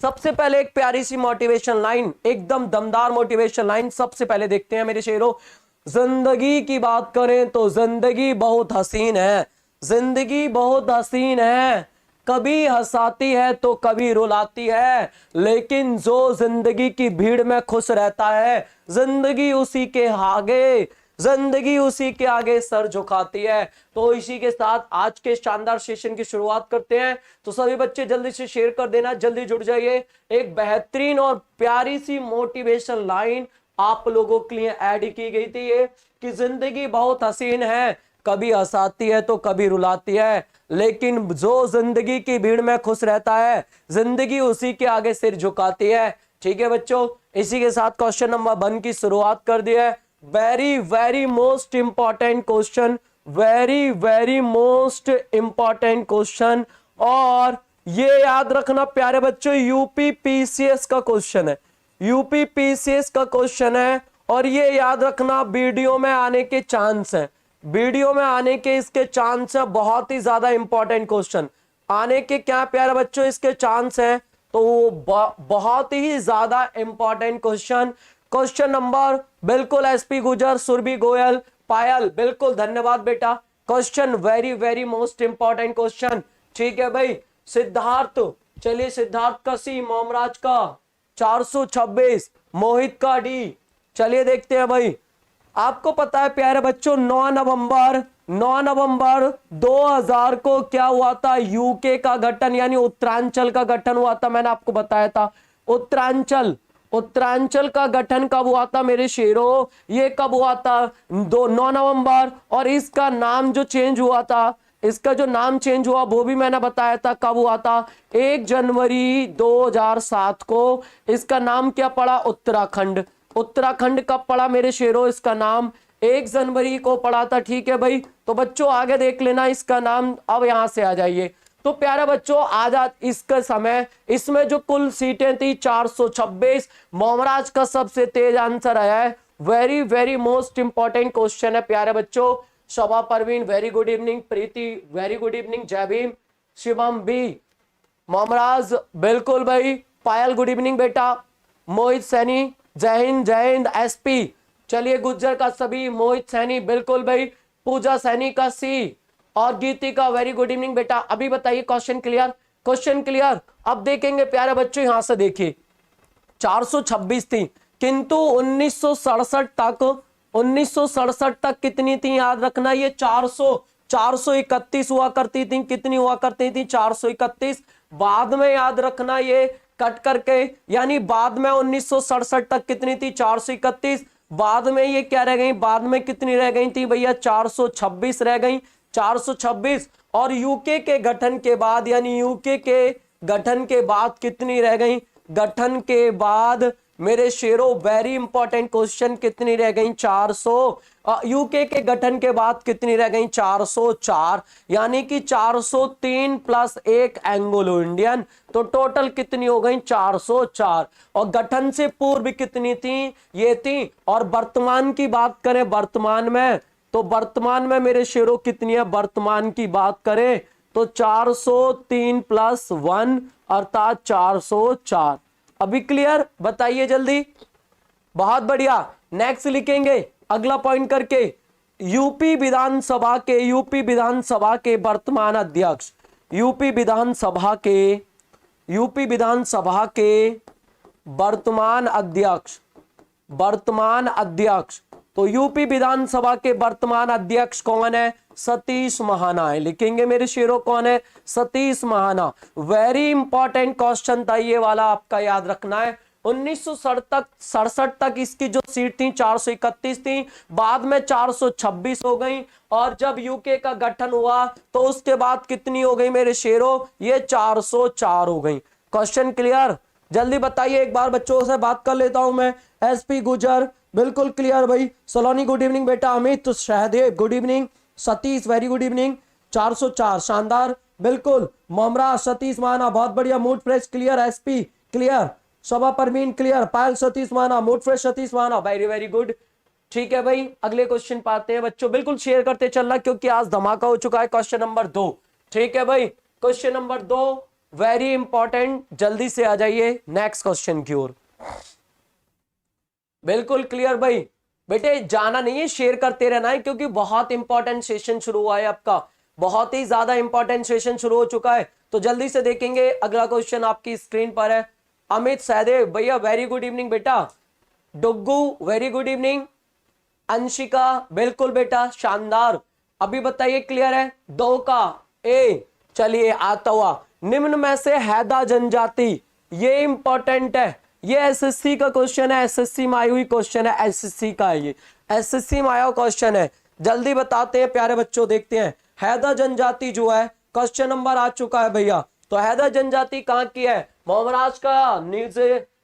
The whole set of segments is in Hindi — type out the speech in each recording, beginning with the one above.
सबसे पहले एक प्यारी सी मोटिवेशन लाइन, एकदम दमदार मोटिवेशन लाइन सबसे पहले देखते हैं मेरे शेरों। जिंदगी की बात करें तो जिंदगी बहुत हसीन है, जिंदगी बहुत हसीन है, कभी हंसाती है तो कभी रुलाती है, लेकिन जो जिंदगी की भीड़ में खुश रहता है जिंदगी उसी के आगे, जिंदगी उसी के आगे सर झुकाती है। तो इसी के साथ आज के शानदार सेशन की शुरुआत करते हैं। तो सभी बच्चे जल्दी से शेयर कर देना, जल्दी जुड़ जाइए। एक बेहतरीन और प्यारी सी मोटिवेशन लाइन आप लोगों के लिए ऐड की गई थी ये, कि जिंदगी बहुत हसीन है, कभी हंसाती है तो कभी रुलाती है, लेकिन जो जिंदगी की भीड़ में खुश रहता है जिंदगी उसी के आगे सिर झुकाती है। ठीक है बच्चों, इसी के साथ क्वेश्चन नंबर 1 की शुरुआत कर दी है। Very very most important question, very very most important question, और ये याद रखना प्यारे बच्चों यूपी पीसीएस का क्वेश्चन है, यूपी पीसीएस का क्वेश्चन है, और ये याद रखना वीडियो में आने के चांस है, वीडियो में आने के इसके चांस है, बहुत ही ज्यादा इंपॉर्टेंट क्वेश्चन आने के क्या प्यारे बच्चों इसके चांस हैं, तो वो बहुत ही ज्यादा इंपॉर्टेंट क्वेश्चन। क्वेश्चन नंबर बिल्कुल एसपी गुजर, सुरभि गोयल, पायल, बिल्कुल धन्यवाद बेटा। Question very very most important question. ठीक है भाई, सिद्धार्थ, चलिए सिद्धार्थ का सी, मोमराज का 426, मोहित का डी। चलिए देखते हैं भाई, आपको पता है प्यारे बच्चों 9 नवंबर 2000 को क्या हुआ था, यूके का गठन यानी उत्तरांचल का गठन हुआ था। मैंने आपको बताया था उत्तरांचल का गठन कब हुआ था मेरे शेरों, ये कब हुआ था 9 नवंबर, और इसका नाम जो चेंज हुआ था, इसका जो नाम चेंज हुआ वो भी मैंने बताया था कब हुआ था, 1 जनवरी 2007 को इसका नाम क्या पड़ा, उत्तराखंड। उत्तराखंड कब पड़ा मेरे शेरों, इसका नाम 1 जनवरी को पड़ा था। ठीक है भाई, तो बच्चों आगे देख लेना इसका नाम। अब यहां से आ जाइए, तो प्यारे बच्चों आजाद इसका समय, इसमें जो कुल सीटें थी 426, मोमराज का सबसे तेज आंसर आया है। Very very most important question है प्यारे बच्चों। शोभा परवीन वेरी गुड इवनिंग, प्रीति वेरी गुड इवनिंग, जय भीम, शिवम बी, मोमराज बिल्कुल भाई, पायल गुड इवनिंग बेटा, मोहित सैनी जय हिंद एसपी, चलिए गुज्जर का सभी, मोहित सैनी बिल्कुल भाई, पूजा सैनी का सी, और गीति का वेरी गुड इवनिंग बेटा। अभी बताइए क्वेश्चन क्लियर, क्वेश्चन क्लियर। अब देखेंगे प्यारे बच्चों, यहां से देखिए 426 थी, किंतु 1967 तक कितनी थी याद रखना, ये 431 हुआ करती थी। कितनी हुआ करती थी, 431। बाद में याद रखना ये कट करके, यानी बाद में 1967 तक कितनी थी, 431। बाद में ये क्या रह गई, बाद में कितनी रह गई थी भैया, 426 रह गई, 426। और यूके के गठन के बाद, यानी यूके के गठन के बाद कितनी रह गई, गठन के बाद मेरे शेरों वेरी इंपॉर्टेंट क्वेश्चन, कितनी रह गई, 400। यूके के गठन के बाद कितनी रह गई, 404, यानी कि 403 प्लस 1 एंग्लो इंडियन, तो टोटल कितनी हो गई, 404। और गठन से पूर्व कितनी थी, ये थी। और वर्तमान की बात करें, वर्तमान में, तो वर्तमान में मेरे शेरों कितनी है, वर्तमान की बात करें तो 403 प्लस 1 अर्थात 404। अभी क्लियर, बताइए जल्दी, बहुत बढ़िया। नेक्स्ट लिखेंगे अगला पॉइंट करके, यूपी विधानसभा के वर्तमान अध्यक्ष, यूपी विधानसभा के वर्तमान अध्यक्ष, तो यूपी विधानसभा के वर्तमान अध्यक्ष कौन है, सतीश महाना है। लिखेंगे मेरे शेरों कौन है, Satish Mahana. Very important question था ये वाला, आपका याद रखना है। 1967 तक इसकी जो सीट थी 431 थी, बाद में 426 हो गई, और जब यूके का गठन हुआ तो उसके बाद कितनी हो गई मेरे शेरों, ये 404 हो गई। क्वेश्चन क्लियर, जल्दी बताइए एक बार, बच्चों से बात कर लेता हूं मैं। एसपी गुजर बिल्कुल क्लियर भाई, सलोनी गुड इवनिंग बेटा, Amit Sahdev good evening, Satish very good evening, 404 शानदार बिल्कुल, मोमरा सतीश माना बहुत बढ़िया, mood fresh clear, SP clear, Shobha Parveen clear, Payal Satish Mana, mood fresh Satish माना, वेरी वेरी गुड। ठीक है भाई, अगले क्वेश्चन पाते हैं बच्चों, बिल्कुल शेयर करते चलना क्योंकि आज धमाका हो चुका है। क्वेश्चन नंबर 2, ठीक है भाई, क्वेश्चन नंबर 2 वेरी इंपॉर्टेंट, जल्दी से आ जाइए नेक्स्ट क्वेश्चन की ओर। बिल्कुल क्लियर भाई, बेटे जाना नहीं है, शेयर करते रहना है, क्योंकि बहुत इंपॉर्टेंट सेशन शुरू हुआ है आपका, बहुत ही ज्यादा इंपॉर्टेंट सेशन शुरू हो चुका है। तो जल्दी से देखेंगे, अगला क्वेश्चन आपकी स्क्रीन पर है। अमित सहदेव भैया वेरी गुड इवनिंग बेटा। Duggu very good evening. Anshika बिल्कुल बेटा, शानदार। अभी बताइए क्लियर है? दो का ए, चलिए आता हुआ। निम्न में से हैदा जनजाति, ये इंपॉर्टेंट है, ये एसएससी का क्वेश्चन है, एसएससी में आई हुई क्वेश्चन है, एसएससी का है, ये एसएससी में आया क्वेश्चन है। जल्दी बताते हैं प्यारे बच्चों, देखते हैं। हैदा जनजाति जो है क्वेश्चन नंबर आ चुका है भैया। तो हैदा जनजाति कहाँ की है? महाराष्ट्र का,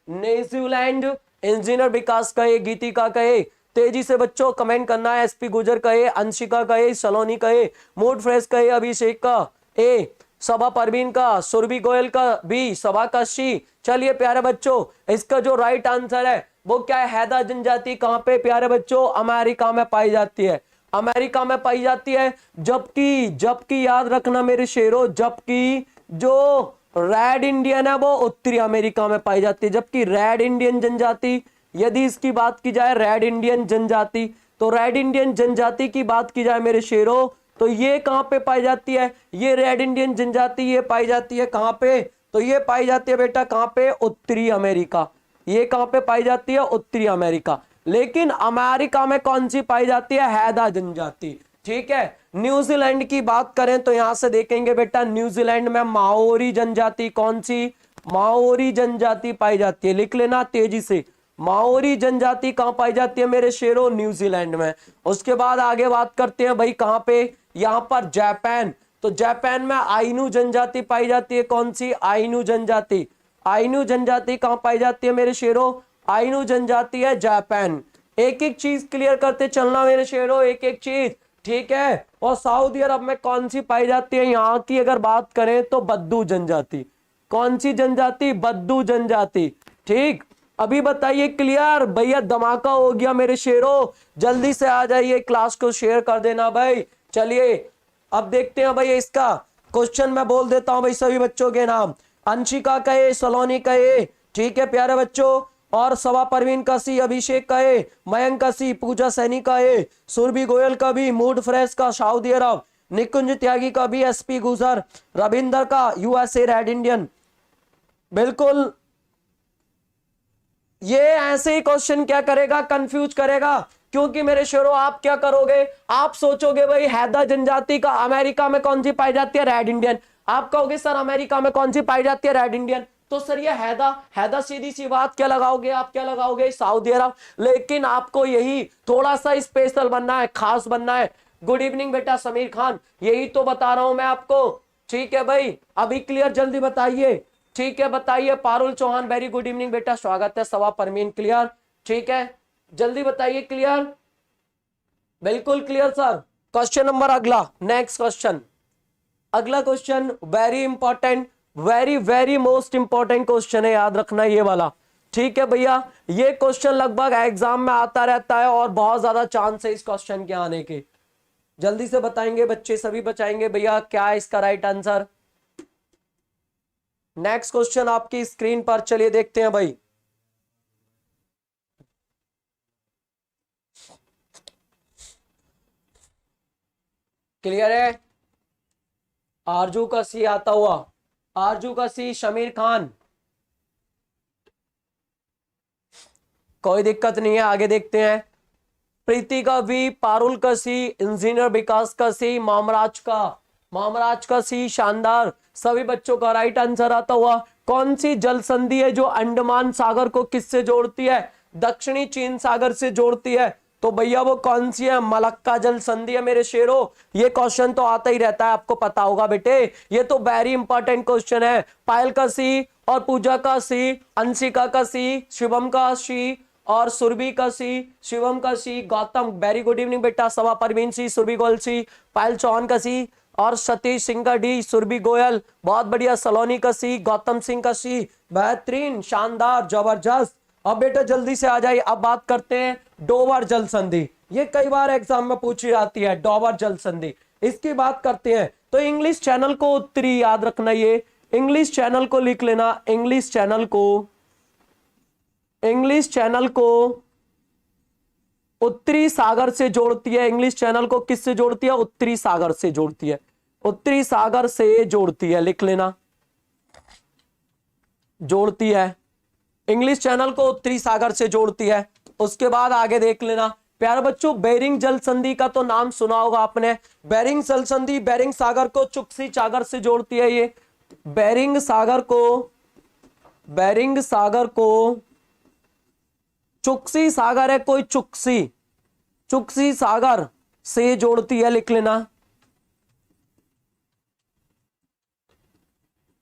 न्यूजीलैंड, इंजीनियर विकास कहे, गीतिका कहे, तेजी से बच्चों कमेंट करना है। एसपी गुजर कहे, अंशिका कहे, सलोनी कहे, मूड फ्रेश कहे, अभिषेक का ए, सभा परवीन का, सुरभि गोयल का बी, सभा का सी। चलिए प्यारे बच्चों, इसका जो राइट आंसर है वो क्या है? हैदा जनजाति कहां पे प्यारे बच्चों? अमेरिका में पाई जाती है, अमेरिका में पाई जाती है। जबकि याद रखना मेरे शेरों, जबकि जो रेड इंडियन है वो उत्तरी अमेरिका में पाई जाती है। जबकि रेड इंडियन जनजाति, यदि इसकी बात की जाए रेड इंडियन जनजाति, तो रेड इंडियन जनजाति की बात की जाए मेरे शेरों, तो ये कहां पे पाई जाती है? ये रेड इंडियन जनजाति ये पाई जाती है कहां पे? तो ये पाई जाती है बेटा कहां पे? उत्तरी अमेरिका। ये कहां पे पाई जाती है? उत्तरी अमेरिका। लेकिन अमेरिका में कौन सी पाई जाती है? हैदा जनजाति। ठीक है। न्यूजीलैंड की बात करें तो यहां से देखेंगे बेटा, न्यूजीलैंड में माओरी जनजाति, कौन सी? माओरी जनजाति पाई जाती है। लिख लेना तेजी से, माओरी जनजाति कहां पाई जाती है मेरे शेरों? न्यूजीलैंड में। उसके बाद आगे बात करते हैं भाई कहां पे? यहां पर जापान। तो जापान में आइनू जनजाति पाई जाती है, कौन सी? आइनू जनजाति। आइनू जनजाति कहां पाई जाती है मेरे शेरों? आइनू जनजाति है जापान। एक एक चीज क्लियर करते चलना मेरे शेरों, एक एक चीज, ठीक है। और सऊदी अरब में कौन सी पाई जाती है? यहाँ की अगर बात करें तो बद्दू जनजाति। कौन सी जनजाति? बद्दू जनजाति। ठीक, अभी बताइए क्लियर भैया, धमाका हो गया मेरे शेरों। जल्दी से आ जाइए, क्लास को शेयर कर देना भाई। चलिए अब देखते हैं भाई इसका क्वेश्चन, मैं बोल देता हूं भाई सभी बच्चों के नाम। अंशिका कहे, सलोनी कहे, ठीक है प्यारे बच्चों, और सवा परवीन का सी, अभिषेक का ए, मयंक का सी, पूजा सैनी का ए, सुरभि गोयल का भी, मूड फ्रेश का सऊदी अरब, निकुंज त्यागी का भी, एसपी गुजर, रविंदर का यूएसए रेड इंडियन। बिल्कुल, ये ऐसे ही क्वेश्चन क्या करेगा? कंफ्यूज करेगा। क्योंकि मेरे शेरों आप क्या करोगे? आप सोचोगे भाई हैदा जनजाति का अमेरिका में कौन सी पाई जाती है? Red Indian. आप कहोगे सर अमेरिका में कौन सी पाई जाती है? Red Indian. तो सर ये हैदा सीधी सी बात क्या लगाओगे? आप क्या लगाओगे? सऊदी अरब। लेकिन आपको यही थोड़ा सा स्पेशल बनना है, खास बनना है। गुड इवनिंग बेटा समीर खान, यही तो बता रहा हूं मैं आपको। ठीक है भाई, अभी क्लियर जल्दी बताइए। ठीक है बताइए। Parul Chauhan very good evening बेटा, स्वागत है। सवा परमीन क्लियर? ठीक है, जल्दी बताइए क्लियर? बिल्कुल क्लियर सर। क्वेश्चन नंबर अगला, नेक्स्ट क्वेश्चन, अगला question very important, very very most important question है, याद रखना ये वाला। ठीक है भैया, ये क्वेश्चन लगभग एग्जाम में आता रहता है और बहुत ज्यादा चांस है इस क्वेश्चन के आने के। जल्दी से बताएंगे बच्चे, सभी बचाएंगे भैया, क्या है इसका राइट आंसर? नेक्स्ट क्वेश्चन आपकी स्क्रीन पर, चलिए देखते हैं भाई। क्लियर है? आरजू का सी आता हुआ, आरजू का सी, शमीर खान, कोई दिक्कत नहीं है, आगे देखते हैं। प्रीति का वी, पारुल का सी, इंजीनियर विकास का सी, मामराज का सी, शानदार। सभी बच्चों का राइट आंसर आता हुआ। कौन सी जल संधि है जो अंडमान सागर को किससे जोड़ती है? दक्षिणी चीन सागर से जोड़ती है। तो भैया वो कौन सी है? मलक्का जल संधि है मेरे शेरों। ये क्वेश्चन तो आता ही रहता है, आपको पता होगा बेटे, ये तो वेरी इंपॉर्टेंट क्वेश्चन है। पायल का सी और पूजा का सी, अंशिका का सी, शिवम का सी और सुरभि का सी, शिवम का सी, गौतम वेरी गुड इवनिंग बेटा, सवा परवीन सी, सुरभि गोयल सी, पायल चौहान का सी और सतीश सिंह का डी, सुरभि गोयल बहुत बढ़िया, सलोनी का सी, गौतम सिंह का सी, बेहतरीन, शानदार, जबरदस्त। अब बेटा जल्दी से आ जाइए, अब बात करते हैं डोवर जल संधि। ये कई बार एग्जाम में पूछी जाती है, डोवर जल संधि, इसकी बात करते हैं। तो इंग्लिश चैनल को उत्तरी, याद रखना ये इंग्लिश चैनल को लिख लेना, इंग्लिश चैनल को उत्तरी सागर से जोड़ती है। इंग्लिश चैनल को किससे जोड़ती है? उत्तरी सागर से जोड़ती है, उत्तरी सागर से जोड़ती है, लिख लेना, जोड़ती है। इंग्लिश चैनल को उत्तरी सागर से जोड़ती है। उसके बाद आगे देख लेना प्यारे बच्चों, बेरिंग जल संधि का तो नाम सुना होगा आपने। बेरिंग जल संधि बेरिंग सागर को चुक्सी सागर से जोड़ती है। ये बेरिंग सागर को चुक्सी सागर है कोई, चुक्सी सागर से जोड़ती है, लिख लेना,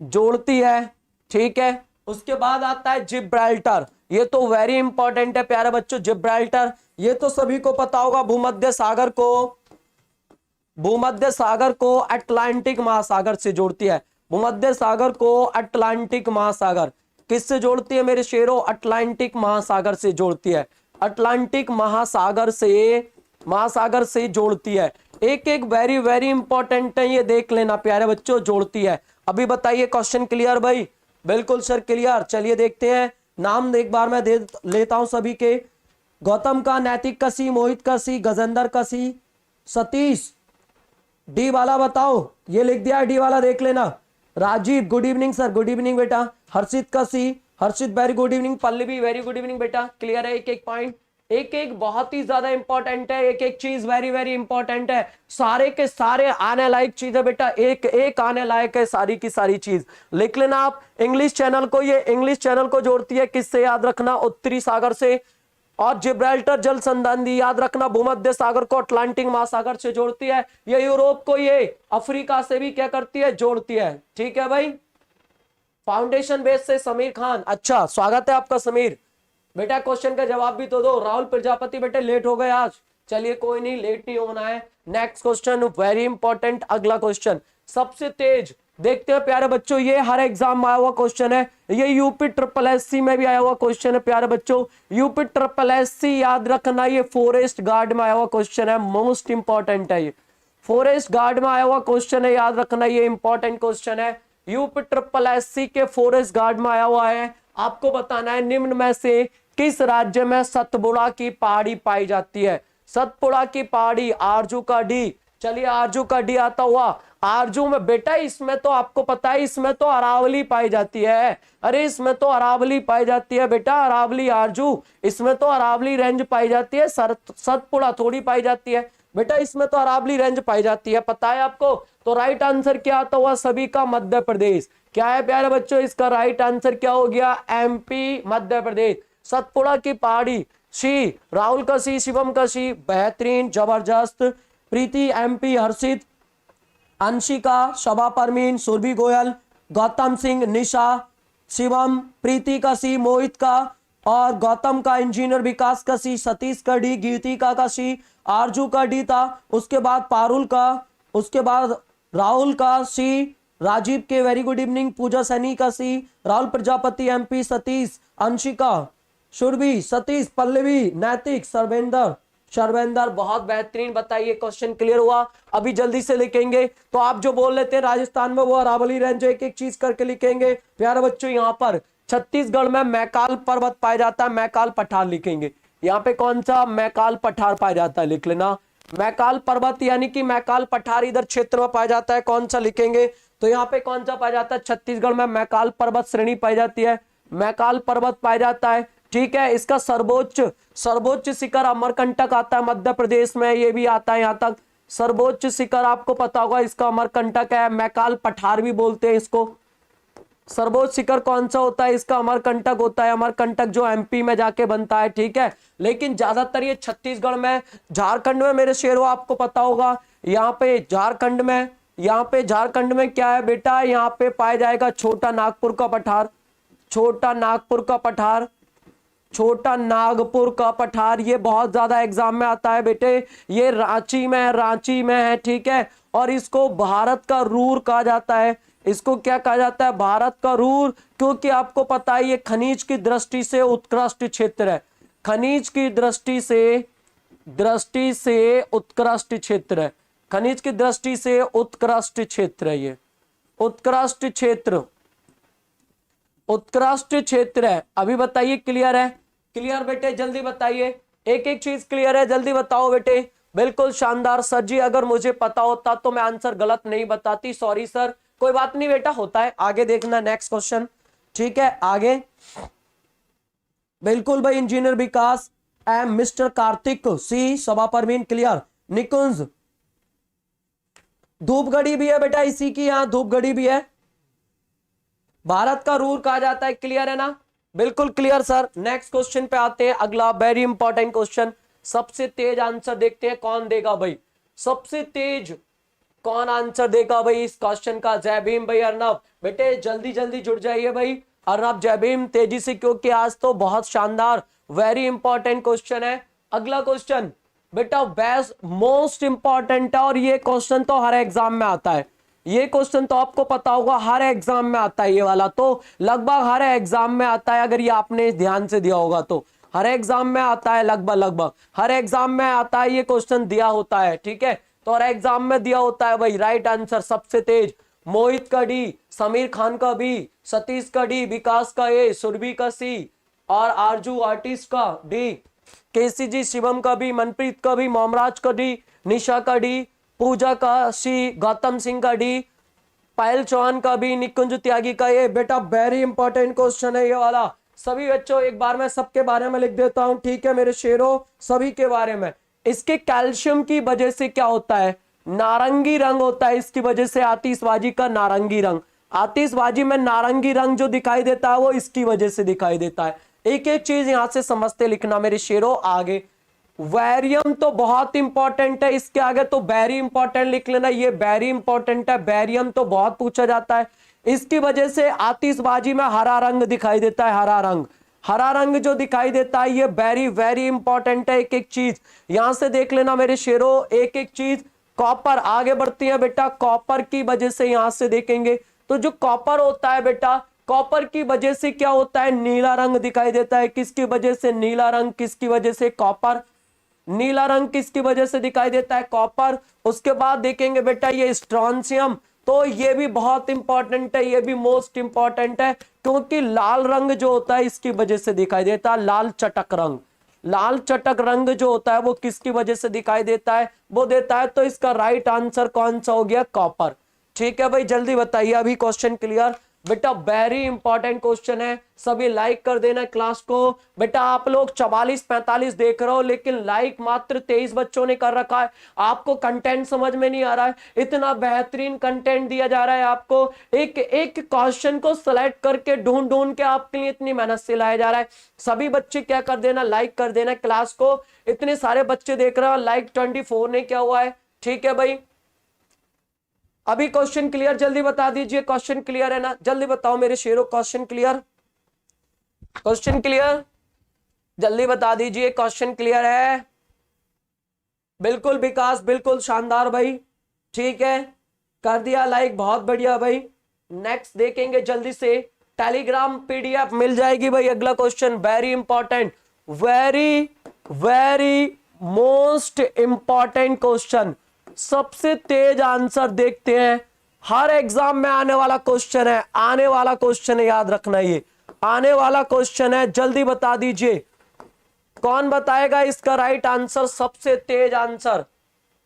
जोड़ती है, ठीक है। उसके बाद आता है जिब्राल्टर, ये तो वेरी इंपॉर्टेंट है प्यारे बच्चों। जिब्राल्टर ये तो सभी को पता होगा, भूमध्य सागर को अटलांटिक महासागर से जोड़ती है। भूमध्य सागर को अटलांटिक महासागर किससे जोड़ती है मेरे शेरों? अटलांटिक महासागर से जोड़ती है, अटलांटिक महासागर से जोड़ती है। एक एक वेरी वेरी इंपॉर्टेंट है, ये देख लेना प्यारे बच्चों, जोड़ती है। अभी बताइए क्वेश्चन क्लियर भाई? बिल्कुल सर क्लियर। चलिए देखते हैं, नाम एक बार मैं दे लेता हूं सभी के। गौतम का, नैतिक का सी, मोहित का सी, गजेंद्र का सी, सतीश डी वाला बताओ, ये लिख दिया डी वाला, देख लेना। Rajiv good evening sir, good evening बेटा। हर्षित का C, Harshit very good evening. Pallavi very good evening बेटा। क्लियर है? एक एक पॉइंट, एक एक बहुत ही ज्यादा इंपॉर्टेंट है, एक एक चीज वेरी वेरी इंपॉर्टेंट है। सारे के सारे आने लायक चीज है बेटा, एक एक आने लायक है, सारी की सारी चीज लिख लेना आप। इंग्लिश चैनल को, ये इंग्लिश चैनल को जोड़ती है किससे? याद रखना, उत्तरी सागर से। और जिब्राल्टर जल संधि याद रखना, भूमध्य सागर को अटलांटिक महासागर से जोड़ती है। ये यूरोप को ये अफ्रीका से भी क्या करती है? जोड़ती है। ठीक है भाई। फाउंडेशन बेस से समीर खान, अच्छा स्वागत है आपका समीर बेटा। क्वेश्चन का जवाब भी तो दो। राहुल प्रजापति बेटे लेट हो गए आज, चलिए कोई नहीं, लेट नहीं होना है। नेक्स्ट क्वेश्चन वेरी इंपॉर्टेंट, अगला क्वेश्चन सबसे तेज देखते हैं प्यारे बच्चों। ये हर एग्जाम में आया हुआ क्वेश्चन है, ये यूपी ट्रिपल एससी में भी आया हुआ क्वेश्चन है प्यारे बच्चों। यूपी ट्रिपल एससी याद रखना, ये फॉरेस्ट गार्ड में आया हुआ क्वेश्चन है, मोस्ट इंपॉर्टेंट है। ये फॉरेस्ट गार्ड में आया हुआ क्वेश्चन है, याद रखना, ये इंपॉर्टेंट क्वेश्चन है। यूपी ट्रिपल एससी के फॉरेस्ट गार्ड में आया हुआ है। आपको बताना है निम्न में से किस राज्य में सतपुड़ा की पहाड़ी पाई जाती है? सतपुड़ा की पहाड़ी, आरजू का डी। चलिए आरजू का डी आता हुआ। आरजू में बेटा, इसमें तो आपको पता है, इसमें तो अरावली पाई जाती है। अरे इसमें तो अरावली पाई जाती है बेटा, अरावली आरजू, इसमें तो अरावली रेंज पाई जाती है, सतपुड़ा थोड़ी पाई जाती है बेटा, इसमें तो अरावली रेंज पाई जाती है, पता है आपको। तो राइट आंसर क्या आता हुआ सभी का? मध्य प्रदेश। क्या है प्यारे बच्चों इसका राइट आंसर? क्या हो गया? एमपी, मध्य प्रदेश। सतपुड़ा की पहाड़ी, सी। राहुल का सी, शिवम का सी, बेहतरीन, जबरदस्त। प्रीति एमपी, हर्षित, अंशिका, शबा परमीन, सुरभि गोयल, गौतम सिंह, निशा, शिवम, प्रीति का सी, मोहित का और गौतम का, इंजीनियर विकास का सी, सतीश का डी, गीतिका का सी, आरजू का डी था। उसके बाद पारुल का, उसके बाद राहुल का सी, राजीव के वेरी गुड इवनिंग, पूजा सैनी का सी, राहुल प्रजापति एमपी, सतीश, अंशिका, सुरभि, सतीश, पल्लवी, नैतिक, शर्वेंद्र बहुत बेहतरीन। बताइए क्वेश्चन क्लियर हुआ? अभी जल्दी से लिखेंगे। तो आप जो बोल लेते हैं राजस्थान में वो अरावली रेंज, एक एक चीज करके लिखेंगे प्यारे बच्चों। यहाँ पर छत्तीसगढ़ में मैकाल पर्वत पाया जाता है, मैकाल पठार लिखेंगे। यहाँ पे कौन सा? मैकाल पठार पाया जाता है, लिख लेना। मैकाल पर्वत यानी कि मैकाल पठार इधर क्षेत्र में पाया जाता है, कौन सा लिखेंगे? तो यहाँ पे कौन सा पाया जाता है? छत्तीसगढ़ में मैकाल पर्वत श्रेणी पाई जाती है, मैकाल पर्वत पाया जाता है। ठीक है। इसका सर्वोच्च शिखर अमरकंटक आता है मध्य प्रदेश में, ये भी आता है यहाँ तक। सर्वोच्च शिखर आपको पता होगा इसका अमरकंटक है, मैकाल पठार भी बोलते हैं इसको। सर्वोच्च शिखर कौन सा होता है इसका? अमरकंटक होता है, अमरकंटक जो एमपी में जाके बनता है। ठीक है। लेकिन ज्यादातर ये छत्तीसगढ़ में, झारखंड में मेरे शेरों आपको पता होगा, यहाँ पे झारखंड में क्या है बेटा? यहाँ पे पाया जाएगा छोटा नागपुर का पठार, छोटा नागपुर का पठार। ये बहुत ज्यादा एग्जाम में आता है बेटे। ये रांची में है। ठीक है। और इसको भारत का रूर कहा जाता है। इसको क्या कहा जाता है? भारत का रूर, क्योंकि आपको पता है ये खनिज की दृष्टि से उत्कृष्ट क्षेत्र है, खनिज की दृष्टि से उत्कृष्ट क्षेत्र है, खनिज की दृष्टि से उत्कृष्ट क्षेत्र है। ये उत्कृष्ट क्षेत्र उत्कृष्ट क्षेत्र है। अभी बताइए क्लियर है? क्लियर बेटे जल्दी बताइए, एक एक चीज क्लियर है, जल्दी बताओ बेटे। बिल्कुल शानदार सर जी, अगर मुझे पता होता तो मैं आंसर गलत नहीं बताती, सॉरी सर, कोई बात नहीं बेटा, होता है। आगे देखना नेक्स्ट क्वेश्चन, ठीक है आगे। बिल्कुल भाई engineer Vikas am mister Kartik सी सभा परवीन क्लियर। निकुंज धूपगढ़ी भी है बेटा इसी की, यहां धूपगढ़ी भी है, भारत का रूर कहा जाता है, क्लियर है ना? बिल्कुल क्लियर सर। नेक्स्ट क्वेश्चन पे आते हैं, अगला वेरी इंपॉर्टेंट क्वेश्चन। सबसे तेज आंसर देखते हैं कौन देगा भाई, सबसे तेज कौन आंसर देगा भाई इस क्वेश्चन का? जय भीम भाई अर्नब, बेटे जल्दी जल्दी जुड़ जाइए भाई अर्नब, जय भीम तेजी से, क्योंकि आज तो बहुत शानदार वेरी इंपॉर्टेंट क्वेश्चन है। अगला क्वेश्चन बेटा बेस्ट मोस्ट इंपॉर्टेंट है, और ये क्वेश्चन तो हर एग्जाम में आता है, ये क्वेश्चन तो आपको पता होगा हर एग्जाम में आता है, ये वाला तो लगभग हर एग्जाम में आता है, अगर ये आपने ध्यान से दिया होगा तो हर एग्जाम में आता है, लगभग हर एग्जाम में आता है, ये क्वेश्चन दिया होता है, ठीक है, तो हर एग्जाम में दिया होता है भाई। राइट आंसर सबसे तेज मोहित का डी, समीर खान का बी, सतीश का डी, विकास का ए, सुरभि का सी, और आरजू आर्टिस्ट का डी, केसीजी शिवम का भी, मनप्रीत का भी, मोमराज का डी, निशा का डी, पूजा का सी, गौतम सिंह का डी, पायल चौहान का भी, निकुंज त्यागी का ये। बेटा वेरी इंपॉर्टेंट क्वेश्चन है ये वाला, सभी बच्चों एक बार मैं सबके बारे में लिख देता हूं, ठीक है मेरे शेरों, सभी के बारे में। इसके कैल्शियम की वजह से क्या होता है, नारंगी रंग होता है, इसकी वजह से आतिशबाजी का नारंगी रंग, आतिशबाजी में नारंगी रंग जो दिखाई देता है वो इसकी वजह से दिखाई देता है। एक एक चीज यहां से समझते लिखना मेरे शेरों। आगे बैरियम तो बहुत इंपॉर्टेंट है, इसके आगे तो वेरी इंपॉर्टेंट लिख लेना, ये वेरी इंपॉर्टेंट है, बैरियम तो बहुत पूछा जाता है, इसकी वजह से आतिशबाजी में हरा रंग दिखाई देता है, हरा रंग जो दिखाई देता है ये वेरी वेरी इंपॉर्टेंट है। एक एक चीज यहां से देख लेना मेरे शेरों, एक एक चीज। कॉपर आगे बढ़ती है बेटा, कॉपर की वजह से यहां से देखेंगे तो जो कॉपर होता है बेटा, कॉपर की वजह से क्या होता है, नीला रंग दिखाई देता है, किसकी वजह से, नीला रंग, किसकी वजह से, कॉपर, नीला रंग किसकी वजह से दिखाई देता है, कॉपर। उसके बाद देखेंगे बेटा ये स्ट्रॉन्शियम, तो ये भी बहुत इंपॉर्टेंट है, ये भी मोस्ट इंपॉर्टेंट है, क्योंकि लाल रंग जो होता है इसकी वजह से दिखाई देता है, लाल चटक रंग, लाल चटक रंग जो होता है वो किसकी वजह से दिखाई देता है, वो देता है, तो इसका राइट आंसर कौन सा हो गया, कॉपर। ठीक है भाई जल्दी बताइए, अभी क्वेश्चन क्लियर बेटा, वेरी इंपॉर्टेंट क्वेश्चन है, सभी लाइक कर देना क्लास को। बेटा आप लोग 44-45 देख रहे हो, लेकिन लाइक मात्र 23 बच्चों ने कर रखा है, आपको कंटेंट समझ में नहीं आ रहा है, इतना बेहतरीन कंटेंट दिया जा रहा है आपको, एक एक क्वेश्चन को सिलेक्ट करके ढूंढ ढूंढ के आपके लिए इतनी मेहनत से लाया जा रहा है। सभी बच्चे क्या कर देना, लाइक कर देना क्लास को, इतने सारे बच्चे देख रहे हो, लाइक 24 ने क्या हुआ है, ठीक है भाई। अभी क्वेश्चन क्लियर, जल्दी बता दीजिए, क्वेश्चन क्लियर है ना, जल्दी बताओ मेरे शेरों, क्वेश्चन क्लियर, क्वेश्चन क्लियर, जल्दी बता दीजिए, क्वेश्चन क्लियर है? बिल्कुल विकास, बिल्कुल शानदार भाई, ठीक है कर दिया लाइक, बहुत बढ़िया भाई। नेक्स्ट देखेंगे जल्दी से, टेलीग्राम पीडीएफ मिल जाएगी भाई। अगला question very important, very very most important question, सबसे तेज आंसर देखते हैं, हर एग्जाम में आने वाला क्वेश्चन है, आने वाला क्वेश्चन है, याद रखना ये आने वाला क्वेश्चन है, जल्दी बता दीजिए कौन बताएगा इसका राइट आंसर, सबसे तेज आंसर।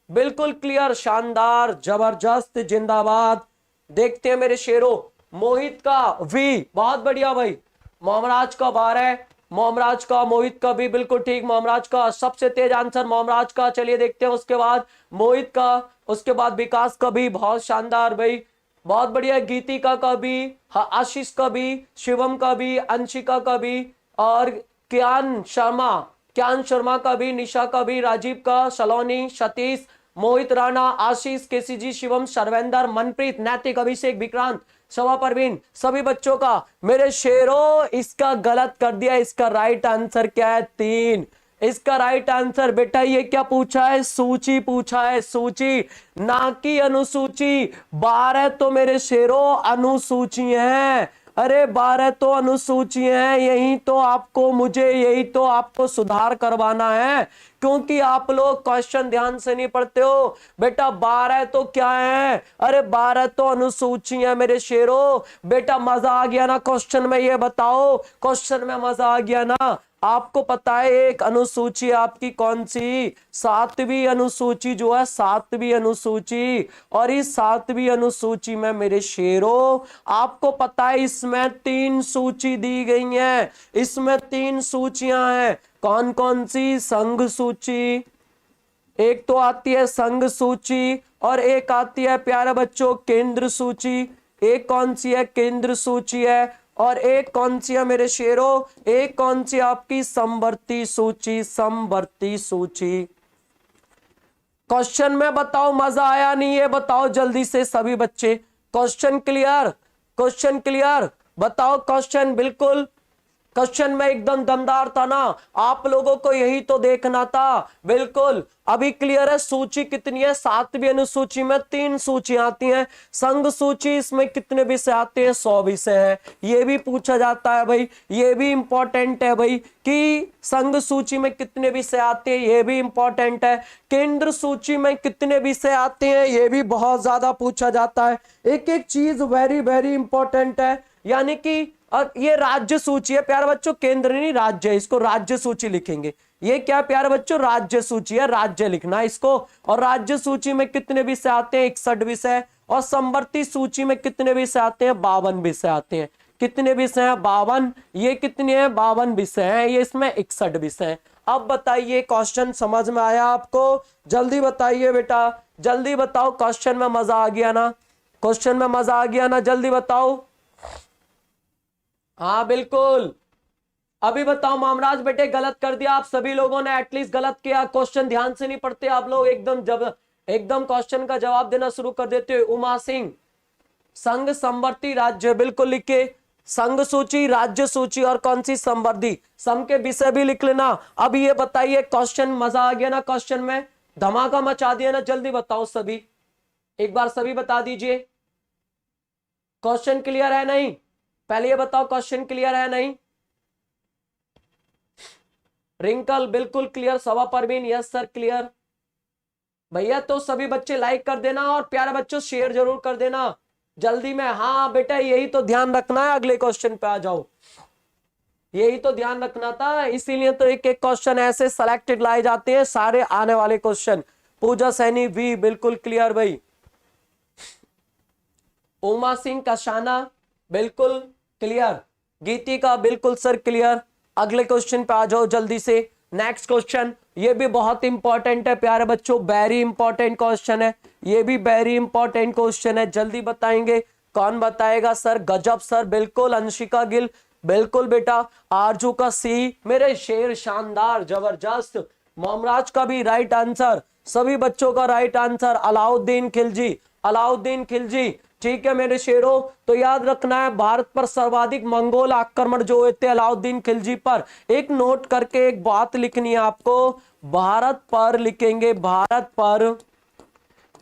बिल्कुल क्लियर, शानदार, जबरदस्त, जिंदाबाद। देखते हैं मेरे शेरों, मोहित का वी, बहुत बढ़िया भाई, मोमराज का 12, मोमराज का, मोहित का भी बिल्कुल ठीक, मोमराज का सबसे तेज आंसर, मोमराज का। चलिए देखते हैं उसके बाद मोहित का, उसके बाद विकास का भी, बहुत शानदार भाई, बहुत बढ़िया, गीतिका का भी, आशीष का भी, शिवम का भी, अंशिका का भी, और क्यान शर्मा का भी, निशा का भी, राजीव का, सलोनी, सतीश, मोहित राणा, आशीष, केसीजी, शिवम, सर्वेंद्र, मनप्रीत, नैतिक, अभिषेक, विक्रांत, सवा परवीन, सभी बच्चों का। मेरे शेरों इसका गलत कर दिया, इसका राइट आंसर क्या है, 3। इसका राइट आंसर बेटा ये क्या पूछा है, सूची पूछा है, सूची ना कि अनुसूची। 12 तो मेरे शेरों अनुसूची है, अरे 12 तो अनुसूची हैं, यही तो आपको सुधार करवाना है, क्योंकि आप लोग क्वेश्चन ध्यान से नहीं पढ़ते हो बेटा। 12 तो क्या है, अरे 12 तो अनुसूची है मेरे शेरों। बेटा मजा आ गया ना क्वेश्चन में, ये बताओ क्वेश्चन में मजा आ गया ना। आपको पता है एक अनुसूची आपकी कौन सी, 7वीं अनुसूची जो है, 7वीं अनुसूची। और इस 7वीं अनुसूची में मेरे शेरों आपको पता है इसमें 3 सूची दी गई हैं, इसमें 3 सूचियां हैं। कौन कौन सी, संघ सूची, एक तो आती है संघ सूची, और एक आती है प्यारे बच्चों केंद्र सूची। एक कौन सी है, केंद्र सूची है। और एक कौन सी है मेरे शेरों, एक कौन सी आपकी समवर्ती सूची, समवर्ती सूची। क्वेश्चन में बताओ मजा आया नहीं, ये बताओ जल्दी से सभी बच्चे। क्वेश्चन क्लियर, क्वेश्चन क्लियर, बताओ क्वेश्चन। बिल्कुल क्वेश्चन में एकदम दमदार था ना, आप लोगों को यही तो देखना था। बिल्कुल अभी क्लियर है। सूची कितनी है, 7वीं अनुसूची में 3 सूची आती हैं। संघ सूची, इसमें कितने विषय आते हैं, 100 विषय है। ये भी पूछा जाता है भाई, ये भी इंपॉर्टेंट है भाई कि संघ सूची में कितने विषय आते हैं, ये भी इंपॉर्टेंट है। केंद्र सूची में कितने विषय आते हैं, ये भी बहुत ज्यादा पूछा जाता है। एक एक चीज वेरी वेरी इंपॉर्टेंट है। यानी कि और ये राज्य सूची है प्यारे बच्चों, केंद्र नहीं राज्य है, इसको राज्य सूची लिखेंगे। ये क्या प्यारे बच्चों, राज्य सूची है, राज्य लिखना है इसको। और राज्य सूची में कितने विषय आते हैं, 61 विषय। और समवर्ती सूची में कितने विषय आते हैं, 52 विषय आते हैं। कितने विषय हैं, 52। ये कितने हैं, 52 विषय हैं, ये इसमें 61 विषय हैं। अब बताइए क्वेश्चन समझ में आया आपको, जल्दी बताइए बेटा, जल्दी बताओ। क्वेश्चन में मजा आ गया ना, क्वेश्चन में मजा आ गया ना, जल्दी बताओ। हाँ बिल्कुल, अभी बताओ मामराज बेटे गलत कर दिया आप सभी लोगों ने, एटलीस्ट गलत किया। क्वेश्चन ध्यान से नहीं पढ़ते आप लोग, एकदम क्वेश्चन का जवाब देना शुरू कर देते हो। उमा सिंह, संघ, समवर्ती, राज्य, बिल्कुल लिखे। संघ सूची, राज्य सूची और कौन सी, समवर्ती। सम के विषय भी लिख लेना। अब ये बताइए क्वेश्चन, मजा आ गया ना क्वेश्चन में, धमाका मचा दिया ना, जल्दी बताओ सभी, एक बार सभी बता दीजिए। क्वेश्चन क्लियर है नहीं, पहले ये बताओ क्वेश्चन क्लियर है नहीं। रिंकल बिल्कुल क्लियर, सवा परवीन यस सर क्लियर। भैया तो सभी बच्चे लाइक कर देना और प्यारे बच्चों शेयर जरूर कर देना जल्दी में। हाँ बेटा यही तो ध्यान रखना है, अगले क्वेश्चन पे आ जाओ, यही तो ध्यान रखना था। इसीलिए तो एक एक क्वेश्चन ऐसे सेलेक्टेड लाए जाते हैं, सारे आने वाले क्वेश्चन। पूजा सैनी भी बिल्कुल क्लियर भाई। उमा सिंह कशाना बिल्कुल क्लियर। गीति का बिल्कुल सर क्लियर। अगले क्वेश्चन पे आ जाओ जल्दी से। नेक्स्ट क्वेश्चन, ये भी बहुत इंपॉर्टेंट है प्यारे बच्चों, वेरी इंपॉर्टेंट क्वेश्चन है, ये भी वेरी इंपॉर्टेंट क्वेश्चन है। जल्दी बताएंगे, कौन बताएगा सर? गजब सर, बिल्कुल। अंशिका गिल बिल्कुल बेटा। आरजू का सी, मेरे शेर शानदार जबरदस्त। मोमराज का भी राइट आंसर, सभी बच्चों का राइट आंसर। अलाउद्दीन खिलजी, अलाउद्दीन खिलजी, ठीक है मेरे शेरों। तो याद रखना है भारत पर सर्वाधिक मंगोल आक्रमण जो हुए थे अलाउद्दीन खिलजी पर। एक नोट करके एक बात लिखनी है आपको, भारत पर लिखेंगे, भारत पर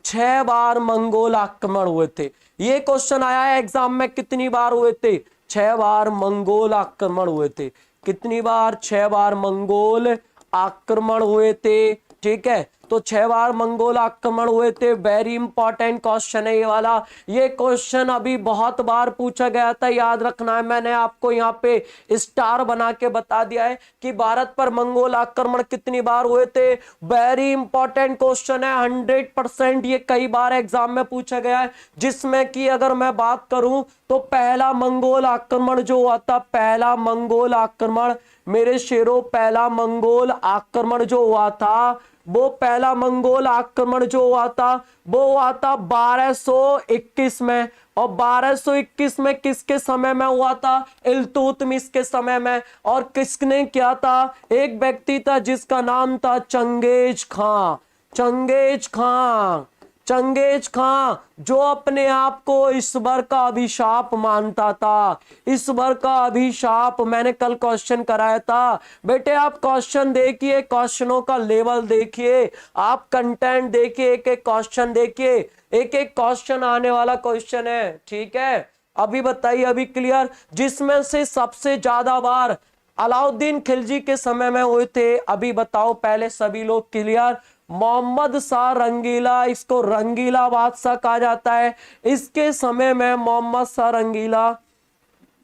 6 बार मंगोल आक्रमण हुए थे। ये क्वेश्चन आया है एग्जाम में, कितनी बार हुए थे? 6 बार मंगोल आक्रमण हुए थे। कितनी बार? 6 बार मंगोल आक्रमण हुए थे, ठीक है। तो 6 बार मंगोल आक्रमण हुए थे। वेरी इंपॉर्टेंट क्वेश्चन है ये वाला। ये क्वेश्चन अभी बहुत बार पूछा गया था, याद रखना है। मैंने आपको यहाँ पे स्टार बना के बता दिया है कि भारत पर मंगोल आक्रमण कितनी बार हुए थे। वेरी इंपॉर्टेंट क्वेश्चन है, 100% ये कई बार एग्जाम में पूछा गया है। जिसमें कि अगर मैं बात करूं तो पहला मंगोल आक्रमण जो हुआ था, पहला मंगोल आक्रमण मेरे शेरों, पहला मंगोल आक्रमण जो हुआ था, वो पहला मंगोल आक्रमण जो हुआ था वो हुआ था 1221 में। और 1221 में किसके समय में हुआ था? इल्तुतमिश के समय में। और किसने किया था? एक व्यक्ति था जिसका नाम था चंगेज खां। चंगेज खां, चंगेज खां, जो अपने आप को ईश्वर का अभिशाप मानता था। ईश्वर का अभिशाप, मैंने कल क्वेश्चन कराया था बेटे। आप क्वेश्चन देखिए, क्वेश्चनों का लेवल देखिए, आप कंटेंट देखिए, एक एक क्वेश्चन देखिए, एक एक क्वेश्चन आने वाला क्वेश्चन है, ठीक है। अभी बताइए, अभी क्लियर, जिसमें से सबसे ज्यादा बार अलाउद्दीन खिलजी के समय में हुए थे। अभी बताओ पहले सभी लोग क्लियर। मोहम्मद शाह रंगीला, इसको रंगीला बादशाह कहा जाता है। इसके समय में मोहम्मद शाह रंगीला,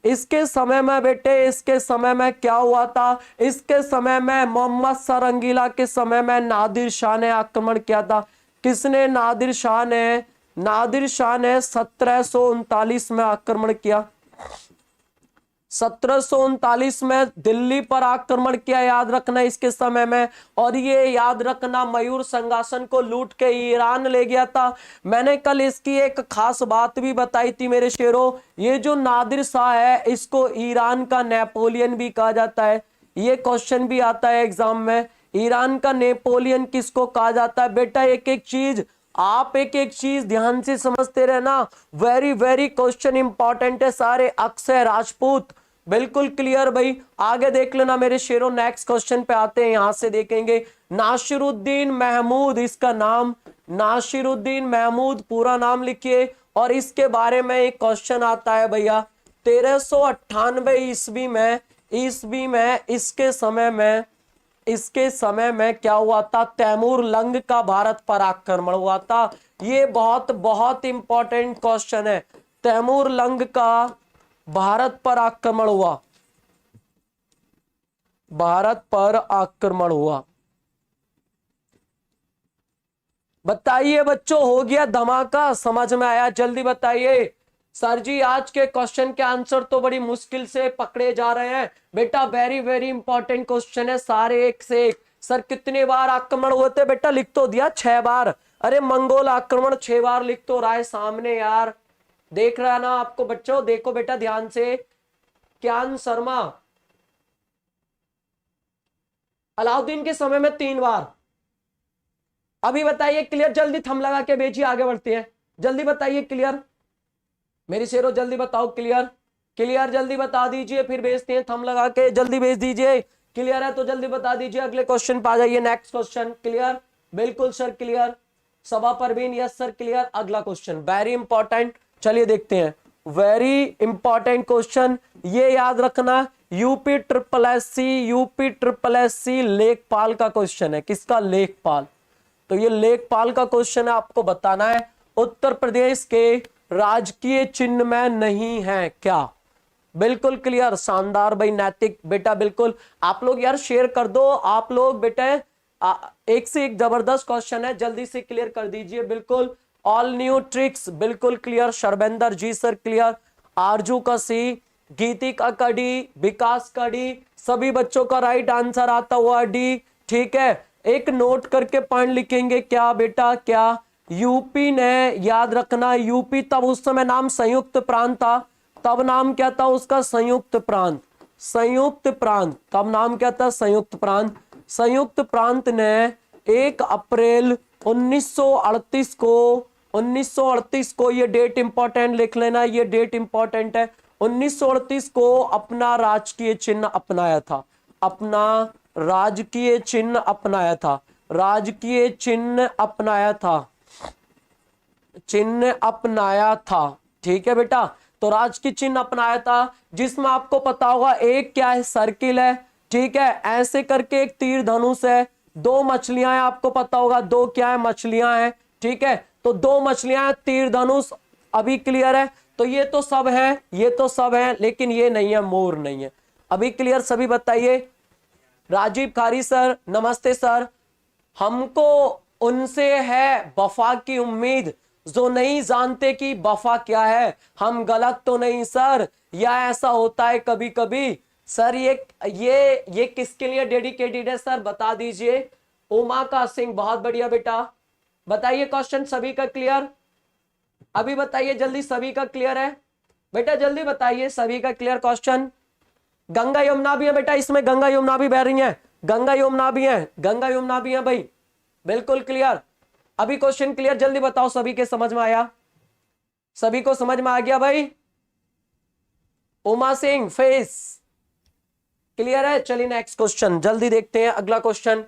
इसके समय में बेटे, इसके समय में क्या हुआ था, इसके समय में मोहम्मद शाह रंगीला के समय में नादिर शाह ने आक्रमण किया था। किसने? नादिर शाह ने। नादिर शाह ने 1739 में आक्रमण किया। 1739 में दिल्ली पर आक्रमण किया, याद रखना इसके समय में। और ये याद रखना मयूर संगासन को लूट के ईरान ले गया था। मैंने कल इसकी एक खास बात भी बताई थी मेरे शेरों। ये जो नादिर शाह है, इसको ईरान का नेपोलियन भी कहा जाता है। ये क्वेश्चन भी आता है एग्जाम में, ईरान का नेपोलियन किसको कहा जाता है। बेटा एक एक चीज आप एक एक चीज ध्यान से समझते रहना, वेरी वेरी क्वेश्चन इंपॉर्टेंट है सारे। अक्षय राजपूत, बिल्कुल क्लियर भाई। आगे देख लेना मेरे शेरों, नेक्स्ट क्वेश्चन पे आते हैं, यहां से देखेंगे। नासिरुद्दीन महमूद, इसका नाम नासिरुद्दीन महमूद, पूरा नाम लिखिए। और इसके बारे में एक क्वेश्चन आता है भैया, 1398 ईस्वी में इसके समय में क्या हुआ था? तैमूर लंग का भारत पर आक्रमण हुआ था। ये बहुत बहुत इंपॉर्टेंट क्वेश्चन है। तैमूर लंग का भारत पर आक्रमण हुआ, भारत पर आक्रमण हुआ। बताइए बच्चों, हो गया धमाका? समझ में आया? जल्दी बताइए। सर जी आज के क्वेश्चन के आंसर तो बड़ी मुश्किल से पकड़े जा रहे हैं बेटा, वेरी वेरी इंपॉर्टेंट क्वेश्चन है सारे एक से एक। सर कितने बार आक्रमण हुए थे? बेटा लिख तो दिया 6 बार। अरे मंगोल आक्रमण 6 बार लिख तो रहा है सामने यार, देख रहा है ना आपको बच्चों? देखो बेटा ध्यान से। क्यान शर्मा, अलाउद्दीन के समय में 3 बार। अभी बताइए क्लियर, जल्दी थम लगा के भेजिए, आगे बढ़ते हैं। जल्दी बताइए क्लियर मेरी शेरों, जल्दी बताओ क्लियर। क्लियर जल्दी बता दीजिए, फिर भेजते हैं थम लगा के, जल्दी भेज दीजिए। क्लियर है तो जल्दी बता दीजिए, अगले क्वेश्चन पे आ जाइए। Next question clear? बिल्कुल सर क्लियर। सभा परवीन, यस सर क्लियर। अगला क्वेश्चन वेरी इंपॉर्टेंट, चलिए देखते हैं। वेरी इंपॉर्टेंट क्वेश्चन, ये याद रखना, यूपी ट्रिपल एस सी लेखपाल का क्वेश्चन है। किसका? लेखपाल। तो ये लेखपाल का क्वेश्चन है, आपको बताना है उत्तर प्रदेश के राजकीय चिन्ह में नहीं है क्या? बिल्कुल क्लियर, शानदार भाई, नैतिक बेटा, बिल्कुल। आप लोग यार शेयर कर दो, आप लोग बेटा एक से एक जबरदस्त क्वेश्चन है, जल्दी से क्लियर कर दीजिए। बिल्कुल ऑल न्यू ट्रिक्स, बिल्कुल क्लियर। शर्मेंदर जी सर क्लियर। आरजू का सी, गीतिका का डी, विकास का डी, सभी बच्चों का राइट आंसर आता हुआ डी। ठीक है, एक नोट करके पॉइंट लिखेंगे, क्या बेटा? क्या? यूपी ने, याद रखना, यूपी तब उस समय नाम संयुक्त प्रांत था, तब नाम क्या था उसका? संयुक्त प्रांत। संयुक्त प्रांत, तब नाम क्या था? संयुक्त प्रांत। संयुक्त प्रांत ने 1 अप्रैल 1938 को, ये डेट इंपॉर्टेंट लिख लेना, ये डेट इंपॉर्टेंट है। 1938 को अपना राजकीय चिन्ह अपनाया था, अपना राजकीय चिन्ह अपनाया था, राजकीय चिन्ह अपनाया था, चिन्ह अपनाया था। ठीक है बेटा, तो राजकीय चिन्ह अपनाया था, जिसमें आपको पता होगा एक क्या है? सर्किल है। ठीक है, ऐसे करके एक तीर धनुष है, 2 मछलियां हैं, आपको पता होगा 2 क्या है? मछलियां हैं। ठीक है, तो 2 मछलियां, तीर धनुष, अभी क्लियर है? तो ये तो सब है, ये तो सब है, लेकिन ये नहीं है, मोर नहीं है। अभी क्लियर सभी? बताइए। राजीव खारी सर, नमस्ते सर। हमको उनसे है वफा की उम्मीद जो नहीं जानते कि वफा क्या है। हम गलत तो नहीं सर, या ऐसा होता है कभी कभी? सर ये किसके लिए डेडिकेटेड है सर, बता दीजिए। उमा का सिंह, बहुत बढ़िया बेटा। बताइए क्वेश्चन सभी का क्लियर? अभी बताइए जल्दी, सभी का क्लियर है बेटा? जल्दी बताइए, सभी का क्लियर क्वेश्चन? गंगा यमुना भी है बेटा, इसमें गंगा यमुना भी बह रही है, गंगा यमुना भी है, गंगा यमुना भी है भाई, बिल्कुल क्लियर। अभी क्वेश्चन क्लियर? जल्दी बताओ, सभी के समझ में आया? सभी को समझ में आ गया भाई? उमा सिंह फेस क्लियर है? चलिए नेक्स्ट क्वेश्चन जल्दी देखते हैं। अगला क्वेश्चन,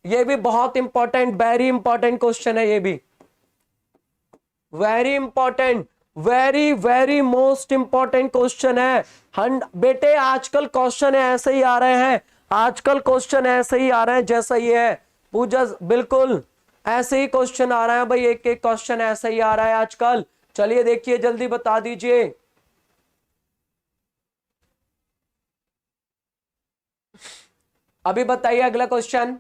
ये भी बहुत इंपॉर्टेंट, वेरी इंपॉर्टेंट क्वेश्चन है, ये भी very important, very very most important question है। बेटे आजकल क्वेश्चन ऐसे ही आ रहे हैं, आजकल क्वेश्चन ऐसे ही आ रहे हैं जैसा ये है पूजा, बिल्कुल ऐसे ही क्वेश्चन आ रहे हैं भाई, एक एक क्वेश्चन ऐसे ही आ रहा है आजकल। चलिए देखिए जल्दी बता दीजिए। अभी बताइए अगला क्वेश्चन।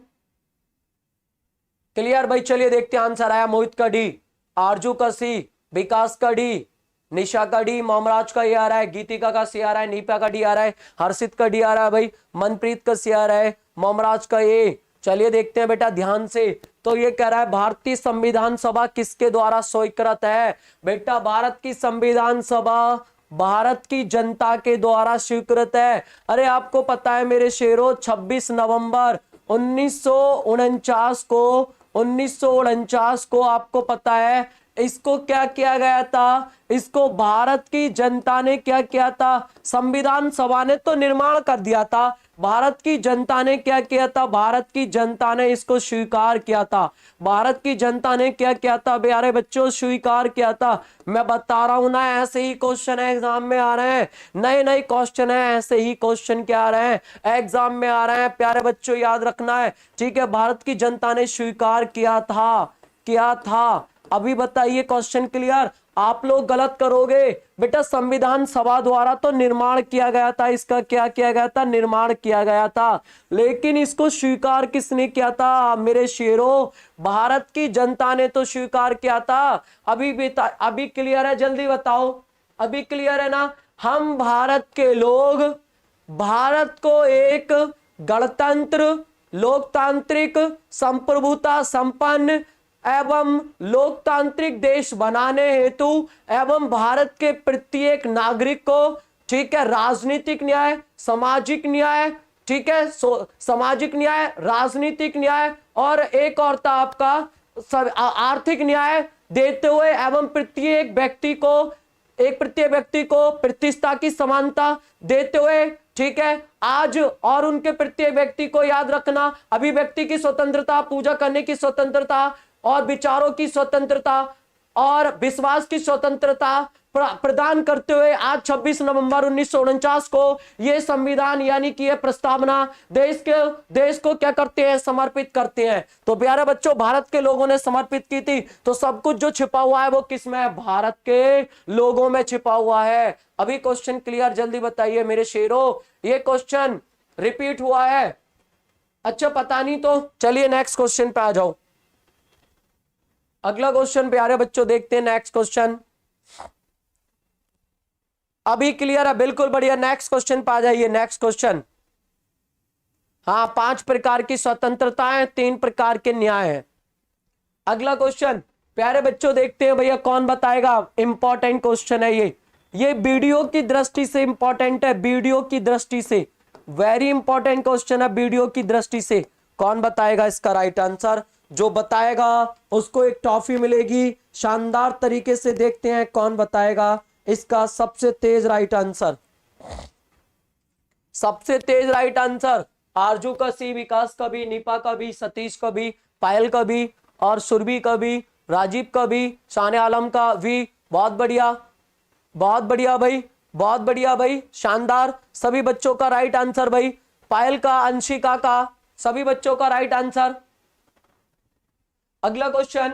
क्लियर भाई, चलिए देखते हैं आंसर आया मोहित का डी, आरजू का सी, विकास का डी, निशा का डी, मोमराज का ये आ रहा है, गीतिका का सी आ रहा है, नीपा का डी आ रहा है, हर्षित का डी आ रहा है भाई, मनप्रीत का सी आ रहा है, मोमराज का ए। चलिए देखते हैं बेटा ध्यान से। तो ये कह रहा है भारतीय संविधान सभा किसके द्वारा स्वीकृत है? बेटा भारत की संविधान सभा भारत की जनता के द्वारा स्वीकृत है। अरे आपको पता है मेरे शेरों, 26 नवंबर 1949 को आपको पता है इसको क्या किया गया था? इसको भारत की जनता ने क्या किया था? संविधान सभा ने तो निर्माण कर दिया था, भारत की जनता ने क्या किया था? भारत की जनता ने इसको स्वीकार किया था। भारत की जनता ने क्या किया था प्यारे बच्चों? स्वीकार किया था। मैं बता रहा हूं ना, ऐसे ही क्वेश्चन एग्जाम में आ रहे हैं, नए नए क्वेश्चन है, ऐसे ही क्वेश्चन क्या आ रहे हैं एग्जाम में आ रहे हैं प्यारे बच्चों, याद रखना है ठीक है। भारत की जनता ने स्वीकार किया था। अभी बताइए क्वेश्चन क्लियर? आप लोग गलत करोगे बेटा, संविधान सभा द्वारा तो निर्माण किया गया था, इसका क्या किया गया था? निर्माण किया गया था, लेकिन इसको स्वीकार किसने किया था मेरे शेरों? भारत की जनता ने तो स्वीकार किया था। अभी क्लियर है? जल्दी बताओ, अभी क्लियर है ना? हम भारत के लोग भारत को एक गणतंत्र, लोकतांत्रिक, संप्रभुता संपन्न एवं लोकतांत्रिक देश बनाने हेतु एवं भारत के प्रत्येक नागरिक को ठीक है राजनीतिक न्याय, सामाजिक न्याय, ठीक है सामाजिक न्याय, राजनीतिक न्याय और एक और था आपका आर्थिक न्याय देते हुए एवं प्रत्येक व्यक्ति को प्रतिष्ठा की समानता देते हुए ठीक है आज, और उनके प्रत्येक व्यक्ति को याद रखना अभिव्यक्ति की स्वतंत्रता, पूजा करने की स्वतंत्रता और विचारों की स्वतंत्रता और विश्वास की स्वतंत्रता प्रदान करते हुए आज 26 नवंबर 1949 को यह संविधान यानी कि यह प्रस्तावना देश को क्या करते हैं? समर्पित करते हैं। तो प्यारे बच्चों, भारत के लोगों ने समर्पित की थी, तो सब कुछ जो छिपा हुआ है वो किसमें है? भारत के लोगों में छिपा हुआ है। अभी क्वेश्चन क्लियर? जल्दी बताइए मेरे शेरों, ये क्वेश्चन रिपीट हुआ है? अच्छा पता नहीं तो चलिए नेक्स्ट क्वेश्चन पे आ जाओ। अगला क्वेश्चन प्यारे बच्चों देखते हैं, नेक्स्ट क्वेश्चन। अभी क्लियर है? बिल्कुल बढ़िया, नेक्स्ट क्वेश्चन पे आ जाइए। नेक्स्ट क्वेश्चन, हाँ 5 प्रकार की स्वतंत्रताएं, 3 प्रकार के न्याय हैं। अगला क्वेश्चन प्यारे बच्चों देखते हैं भैया, कौन बताएगा? इंपॉर्टेंट क्वेश्चन है ये वीडियो की दृष्टि से इंपॉर्टेंट है, वीडियो की दृष्टि से वेरी इंपॉर्टेंट क्वेश्चन है वीडियो की दृष्टि से। कौन बताएगा इसका राइट आंसर? जो बताएगा उसको एक टॉफी मिलेगी शानदार तरीके से। देखते हैं कौन बताएगा इसका सबसे तेज राइट आंसर। सबसे तेज राइट आंसर आरजू का सी, विकास का भी, निपा का भी, सतीश का भी, पायल का भी और सुरभि का भी, राजीव का भी, शान आलम का भी। बहुत बढ़िया, बहुत बढ़िया भाई, बहुत बढ़िया भाई, शानदार। सभी बच्चों का राइट आंसर भाई, पायल का, अंशिका का, सभी बच्चों का राइट आंसर। अगला क्वेश्चन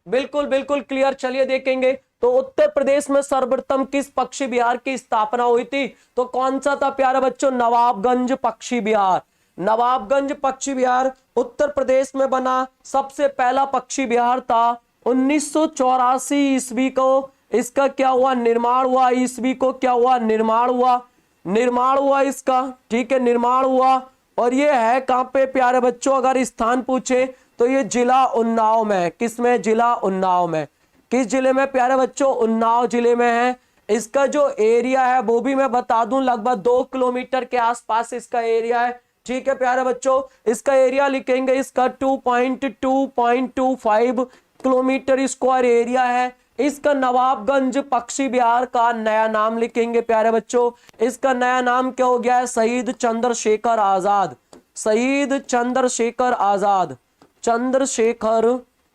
बिल्कुल बिल्कुल क्लियर, चलिए देखेंगे। तो उत्तर प्रदेश में सर्वप्रथम किस पक्षी विहार की स्थापना हुई थी? तो कौन सा था प्यारे बच्चों? नवाबगंज पक्षी विहार। नवाबगंज पक्षी विहार उत्तर प्रदेश में बना सबसे पहला पक्षी विहार था। 1984 ईस्वी को इसका क्या हुआ? निर्माण हुआ। ईस्वी को क्या हुआ? निर्माण हुआ, निर्माण हुआ इसका, ठीक है निर्माण हुआ। और ये है कहां पे प्यारे बच्चों? अगर स्थान पूछे तो ये जिला उन्नाव में है। किसमें? जिला उन्नाव में। किस जिले में प्यारे बच्चों? उन्नाव जिले में है। इसका जो एरिया है वो भी मैं बता दूं, लगभग 2 किलोमीटर के आसपास इसका एरिया है। ठीक है प्यारे बच्चों, इसका एरिया लिखेंगे, इसका 2.25 किलोमीटर स्क्वायर एरिया है। इसका नवाबगंज पक्षी विहार का नया नाम लिखेंगे प्यारे बच्चों। इसका नया नाम क्या हो गया है? शहीद चंद्रशेखर आजाद। शहीद चंद्रशेखर आजाद,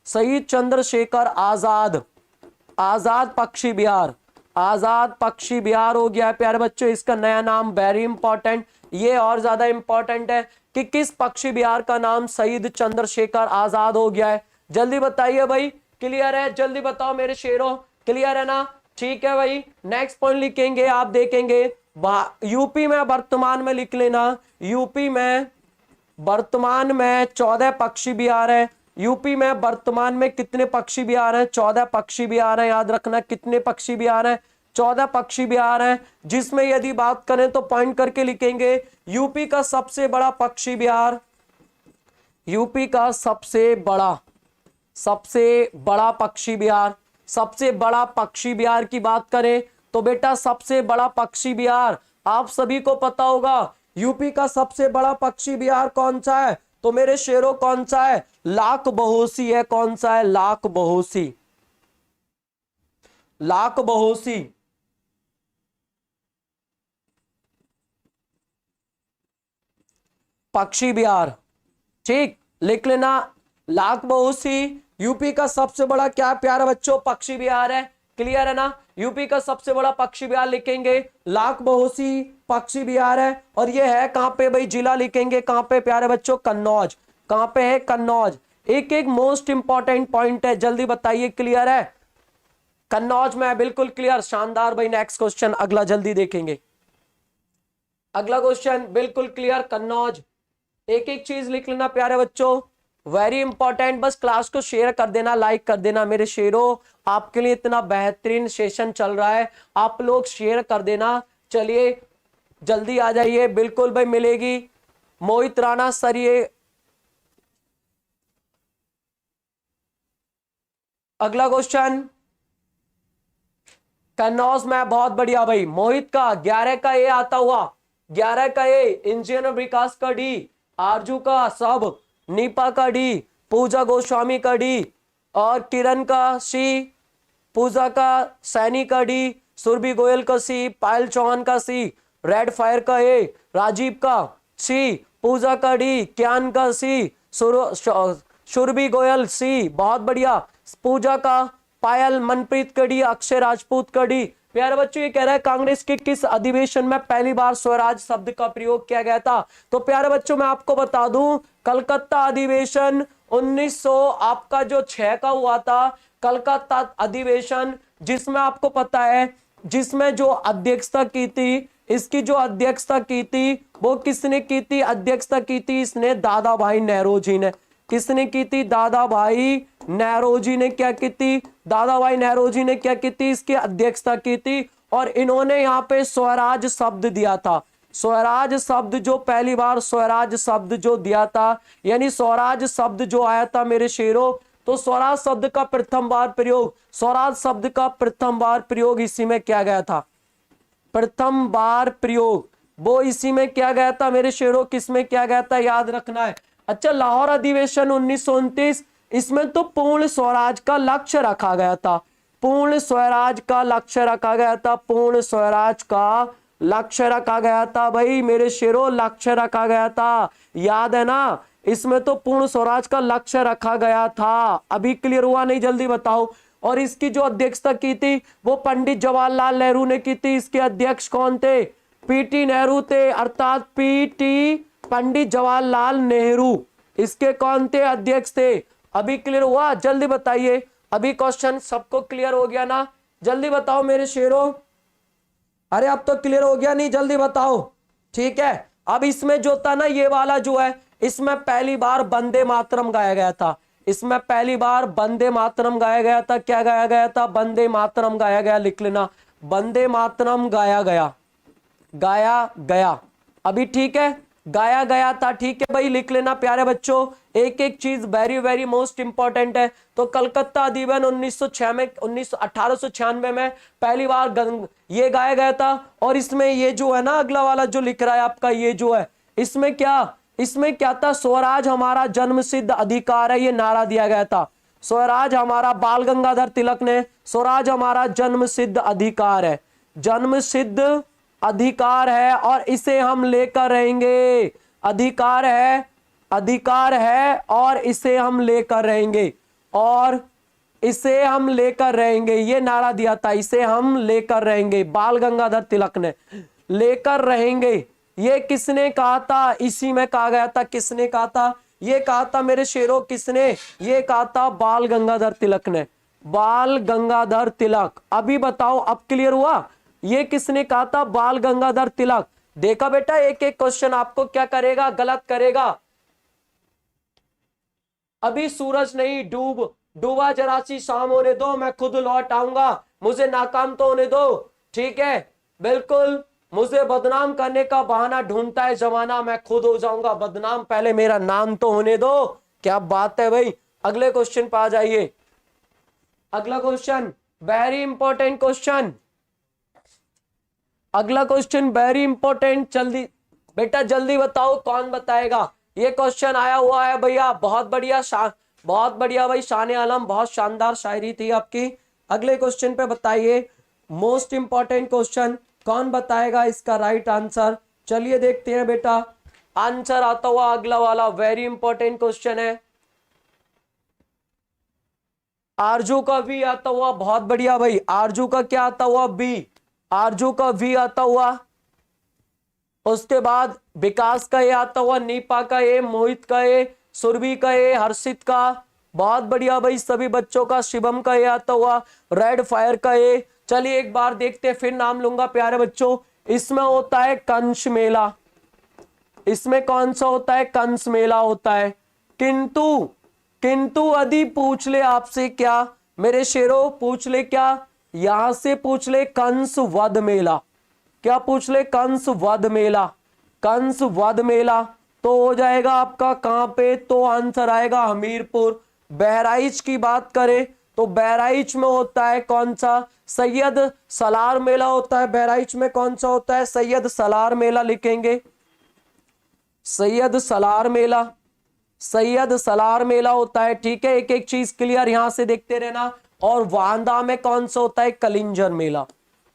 शहीद चंद्रशेखर आजाद। आजाद पक्षी विहार, आजाद पक्षी विहार हो गया है प्यारे बच्चों, इसका नया नाम वेरी इंपॉर्टेंट। ये और ज्यादा इंपॉर्टेंट है कि किस पक्षी विहार का नाम शहीद चंद्रशेखर आजाद हो गया है। जल्दी बताइए भाई, क्लियर है? जल्दी बताओ मेरे शेरों, क्लियर है ना? ठीक है भाई, नेक्स्ट पॉइंट लिखेंगे, आप देखेंगे यूपी में वर्तमान में लिख लेना, यूपी में वर्तमान में 14 पक्षी विहार है। यूपी में वर्तमान में कितने पक्षी विहार हैं? 14 पक्षी विहार हैं, याद रखना। कितने पक्षी विहार हैं? 14 पक्षी विहार हैं, जिसमें यदि बात करें तो पॉइंट करके लिखेंगे यूपी का सबसे बड़ा पक्षी विहार, यूपी का सबसे बड़ा पक्षी विहार, सबसे बड़ा पक्षी विहार की बात करें तो बेटा सबसे बड़ा पक्षी विहार आप सभी को पता होगा, यूपी का सबसे बड़ा पक्षी विहार कौन सा है? तो मेरे शेरों कौन सा है? लाख बहोसी है। कौन सा है? लाख बहोसी, लाख बहोसी। पक्षी विहार, ठीक, लिख लेना लाख बहोसी यूपी का सबसे बड़ा क्या प्यारे बच्चों? पक्षी विहार है। क्लियर है ना? यूपी का सबसे बड़ा पक्षी विहार लिखेंगे लाख बहोसी पक्षी विहार है। और ये है कहां पे भाई? जिला लिखेंगे कहां पे प्यारे बच्चों? कन्नौज। कहां पे है? कन्नौज। एक एक मोस्ट इंपॉर्टेंट पॉइंट है, जल्दी बताइए, क्लियर है? कन्नौज में, बिल्कुल क्लियर, शानदार भाई। नेक्स्ट क्वेश्चन, अगला जल्दी देखेंगे। अगला क्वेश्चन बिल्कुल क्लियर, कन्नौज। एक एक चीज लिख लेना प्यारे बच्चों, वेरी इंपॉर्टेंट। बस क्लास को शेयर कर देना, लाइक कर देना मेरे शेरों, आपके लिए इतना बेहतरीन सेशन चल रहा है, आप लोग शेयर कर देना। चलिए जल्दी आ जाइए, बिल्कुल भाई मिलेगी। मोहित राणा सर, ये अगला क्वेश्चन कन्नौज में, बहुत बढ़िया भाई। मोहित का 11 का ए आता हुआ, 11 का ए, इंजीनियर विकास का डी, आरजू का सब, नीपा का डी, पूजा गोस्वामी का डी, और किरण का सी, पूजा का सैनी का डी, सुरभि गोयल का सी, पायल चौहान का सी, रेड फायर का ए, राजीव का सी, पूजा का डी, क्यान का सी, सुरभि गोयल सी, बहुत बढ़िया। पूजा का, पायल, मनप्रीत का डी, अक्षय राजपूत का डी। प्यारे बच्चों, ये कह रहा है कांग्रेस के किस अधिवेशन में पहली बार स्वराज शब्द का प्रयोग किया गया था? तो प्यारे बच्चों मैं आपको बता दूं, कलकत्ता अधिवेशन 1900 आपका जो 6 का हुआ था, कलकत्ता अधिवेशन, जिसमें आपको पता है, जिसमें जो अध्यक्षता की थी, इसकी जो अध्यक्षता की थी वो किसने की थी? अध्यक्षता की थी इसने दादा भाई नेहरू ने। किसने की थी? दादा भाई नेहरू ने क्या की थी? दादा भाई नेहरू ने क्या की थी? इसकी अध्यक्षता की थी। और इन्होंने यहाँ पे स्वराज शब्द दिया था। स्वराज शब्द जो पहली बार स्वराज शब्द जो दिया था, यानी स्वराज शब्द जो आया था मेरे शेरों, तो स्वराज शब्द का प्रथम बार प्रयोग, स्वराज शब्द का प्रथम बार प्रयोग इसी में किया गया था। प्रथम बार प्रयोग वो इसी में किया गया था मेरे शेरों। किसमें किया गया था? याद रखना है। अच्छा, लाहौर अधिवेशन 1929, इसमें तो पूर्ण स्वराज का लक्ष्य रखा गया था। पूर्ण स्वराज का लक्ष्य रखा गया था। पूर्ण स्वराज का लक्ष्य रखा गया था भाई मेरे शेरों, लक्ष्य रखा गया था, याद है ना? इसमें तो पूर्ण स्वराज का लक्ष्य रखा गया था। अभी क्लियर हुआ नहीं? जल्दी बताओ। और इसकी जो अध्यक्षता की थी वो पंडित जवाहरलाल नेहरू ने की थी। इसके अध्यक्ष कौन थे? पीटी नेहरू थे, अर्थात पीटी, पंडित जवाहरलाल नेहरू, इसके कौन थे? अध्यक्ष थे। अभी क्लियर हुआ? जल्दी बताइए। अभी क्वेश्चन सबको क्लियर हो गया ना? जल्दी बताओ मेरे शेरों। अरे अब तो क्लियर हो गया नहीं? जल्दी बताओ। ठीक है, अब इसमें जो था ना, ये वाला जो है, इसमें पहली बार वंदे मातरम गाया गया था। इसमें पहली बार वंदे मातरम गाया गया था। क्या गाया गया था? वंदे मातरम गाया गया, लिख लेना, वंदे मातरम गाया गया, गाया गया। अभी ठीक है, गाया गया था, ठीक है भाई, लिख लेना प्यारे बच्चों। एक एक चीज वेरी वेरी मोस्ट इंपॉर्टेंट है। तो कलकत्ता अधिवेशन 1906 में, 1896 में पहली बार ये गाया गया था। और इसमें ये जो है ना, अगला वाला जो लिख रहा है आपका, ये जो है, इसमें क्या था? स्वराज हमारा जन्मसिद्ध अधिकार है, ये नारा दिया गया था। स्वराज हमारा, बाल गंगाधर तिलक ने, स्वराज हमारा जन्मसिद्ध अधिकार है, जन्मसिद्ध अधिकार है, और इसे हम लेकर रहेंगे। अधिकार है, अधिकार है, और इसे हम लेकर रहेंगे। और इसे हम लेकर रहेंगे, ये नारा दिया था, इसे हम लेकर रहेंगे, बाल गंगाधर तिलक ने, लेकर रहेंगे। ये किसने कहा था? इसी में कहा गया था। किसने कहा था? ये कहा था मेरे शेरों, किसने? ये कहा था बाल गंगाधर तिलक ने, बाल गंगाधर तिलक। अभी बताओ, अब क्लियर हुआ? ये किसने कहा था? बाल गंगाधर तिलक। देखा बेटा, एक एक क्वेश्चन आपको क्या करेगा? गलत करेगा। अभी सूरज नहीं डूबा, जरा सी शाम होने दो, मैं खुद लौट आऊंगा, मुझे नाकाम तो होने दो। ठीक है, बिल्कुल। मुझे बदनाम करने का बहाना ढूंढता है जमाना, मैं खुद हो जाऊंगा बदनाम, पहले मेरा नाम तो होने दो। क्या बात है भाई। अगले क्वेश्चन पे आ जाइए। अगला क्वेश्चन वेरी इंपॉर्टेंट क्वेश्चन, अगला क्वेश्चन वेरी इंपॉर्टेंट। जल्दी बेटा जल्दी बताओ, कौन बताएगा? ये क्वेश्चन आया हुआ है भैया, बहुत बढ़िया, बहुत बढ़िया भाई, शान आलम, बहुत शानदार शायरी थी आपकी। अगले क्वेश्चन पे बताइए, मोस्ट इंपॉर्टेंट क्वेश्चन, कौन बताएगा इसका राइट आंसर? चलिए देखते हैं बेटा, आंसर आता हुआ अगला वाला वेरी इंपॉर्टेंट क्वेश्चन है। आरजू का वी आता हुआ, बहुत बढ़िया भाई। आरजू का क्या आता हुआ? बी। आरजू का वी आता हुआ, उसके बाद विकास का ए आता हुआ, नीपा का ए, मोहित का ए, सुरभि का ए, हर्षित का, बहुत बढ़िया भाई सभी बच्चों का, शिवम का ए आता हुआ, रेड फायर का ए। चलिए एक बार देखते हैं, फिर नाम लूंगा प्यारे बच्चों। इसमें होता है कंस मेला, इसमें कौन सा होता है? कंस मेला होता है। किंतु किंतु यदि पूछ ले आपसे, क्या मेरे शेरों पूछ ले, क्या यहां से पूछ ले कंस वध मेला, क्या पूछ ले? कंस वध मेला, कंस वध मेला तो हो जाएगा आपका कहां पे? तो आंसर आएगा हमीरपुर। बहराइच की बात करें तो बहराइच में होता है कौन सा? सैयद सलार मेला होता है। बहराइच में कौन सा होता है? सैयद सलार मेला लिखेंगे, सैयद सलार मेला, सैयद सलार मेला होता है। ठीक है, एक एक चीज क्लियर यहां से देखते रहना। और वांदा में कौन सा होता है? कलिंजर मेला।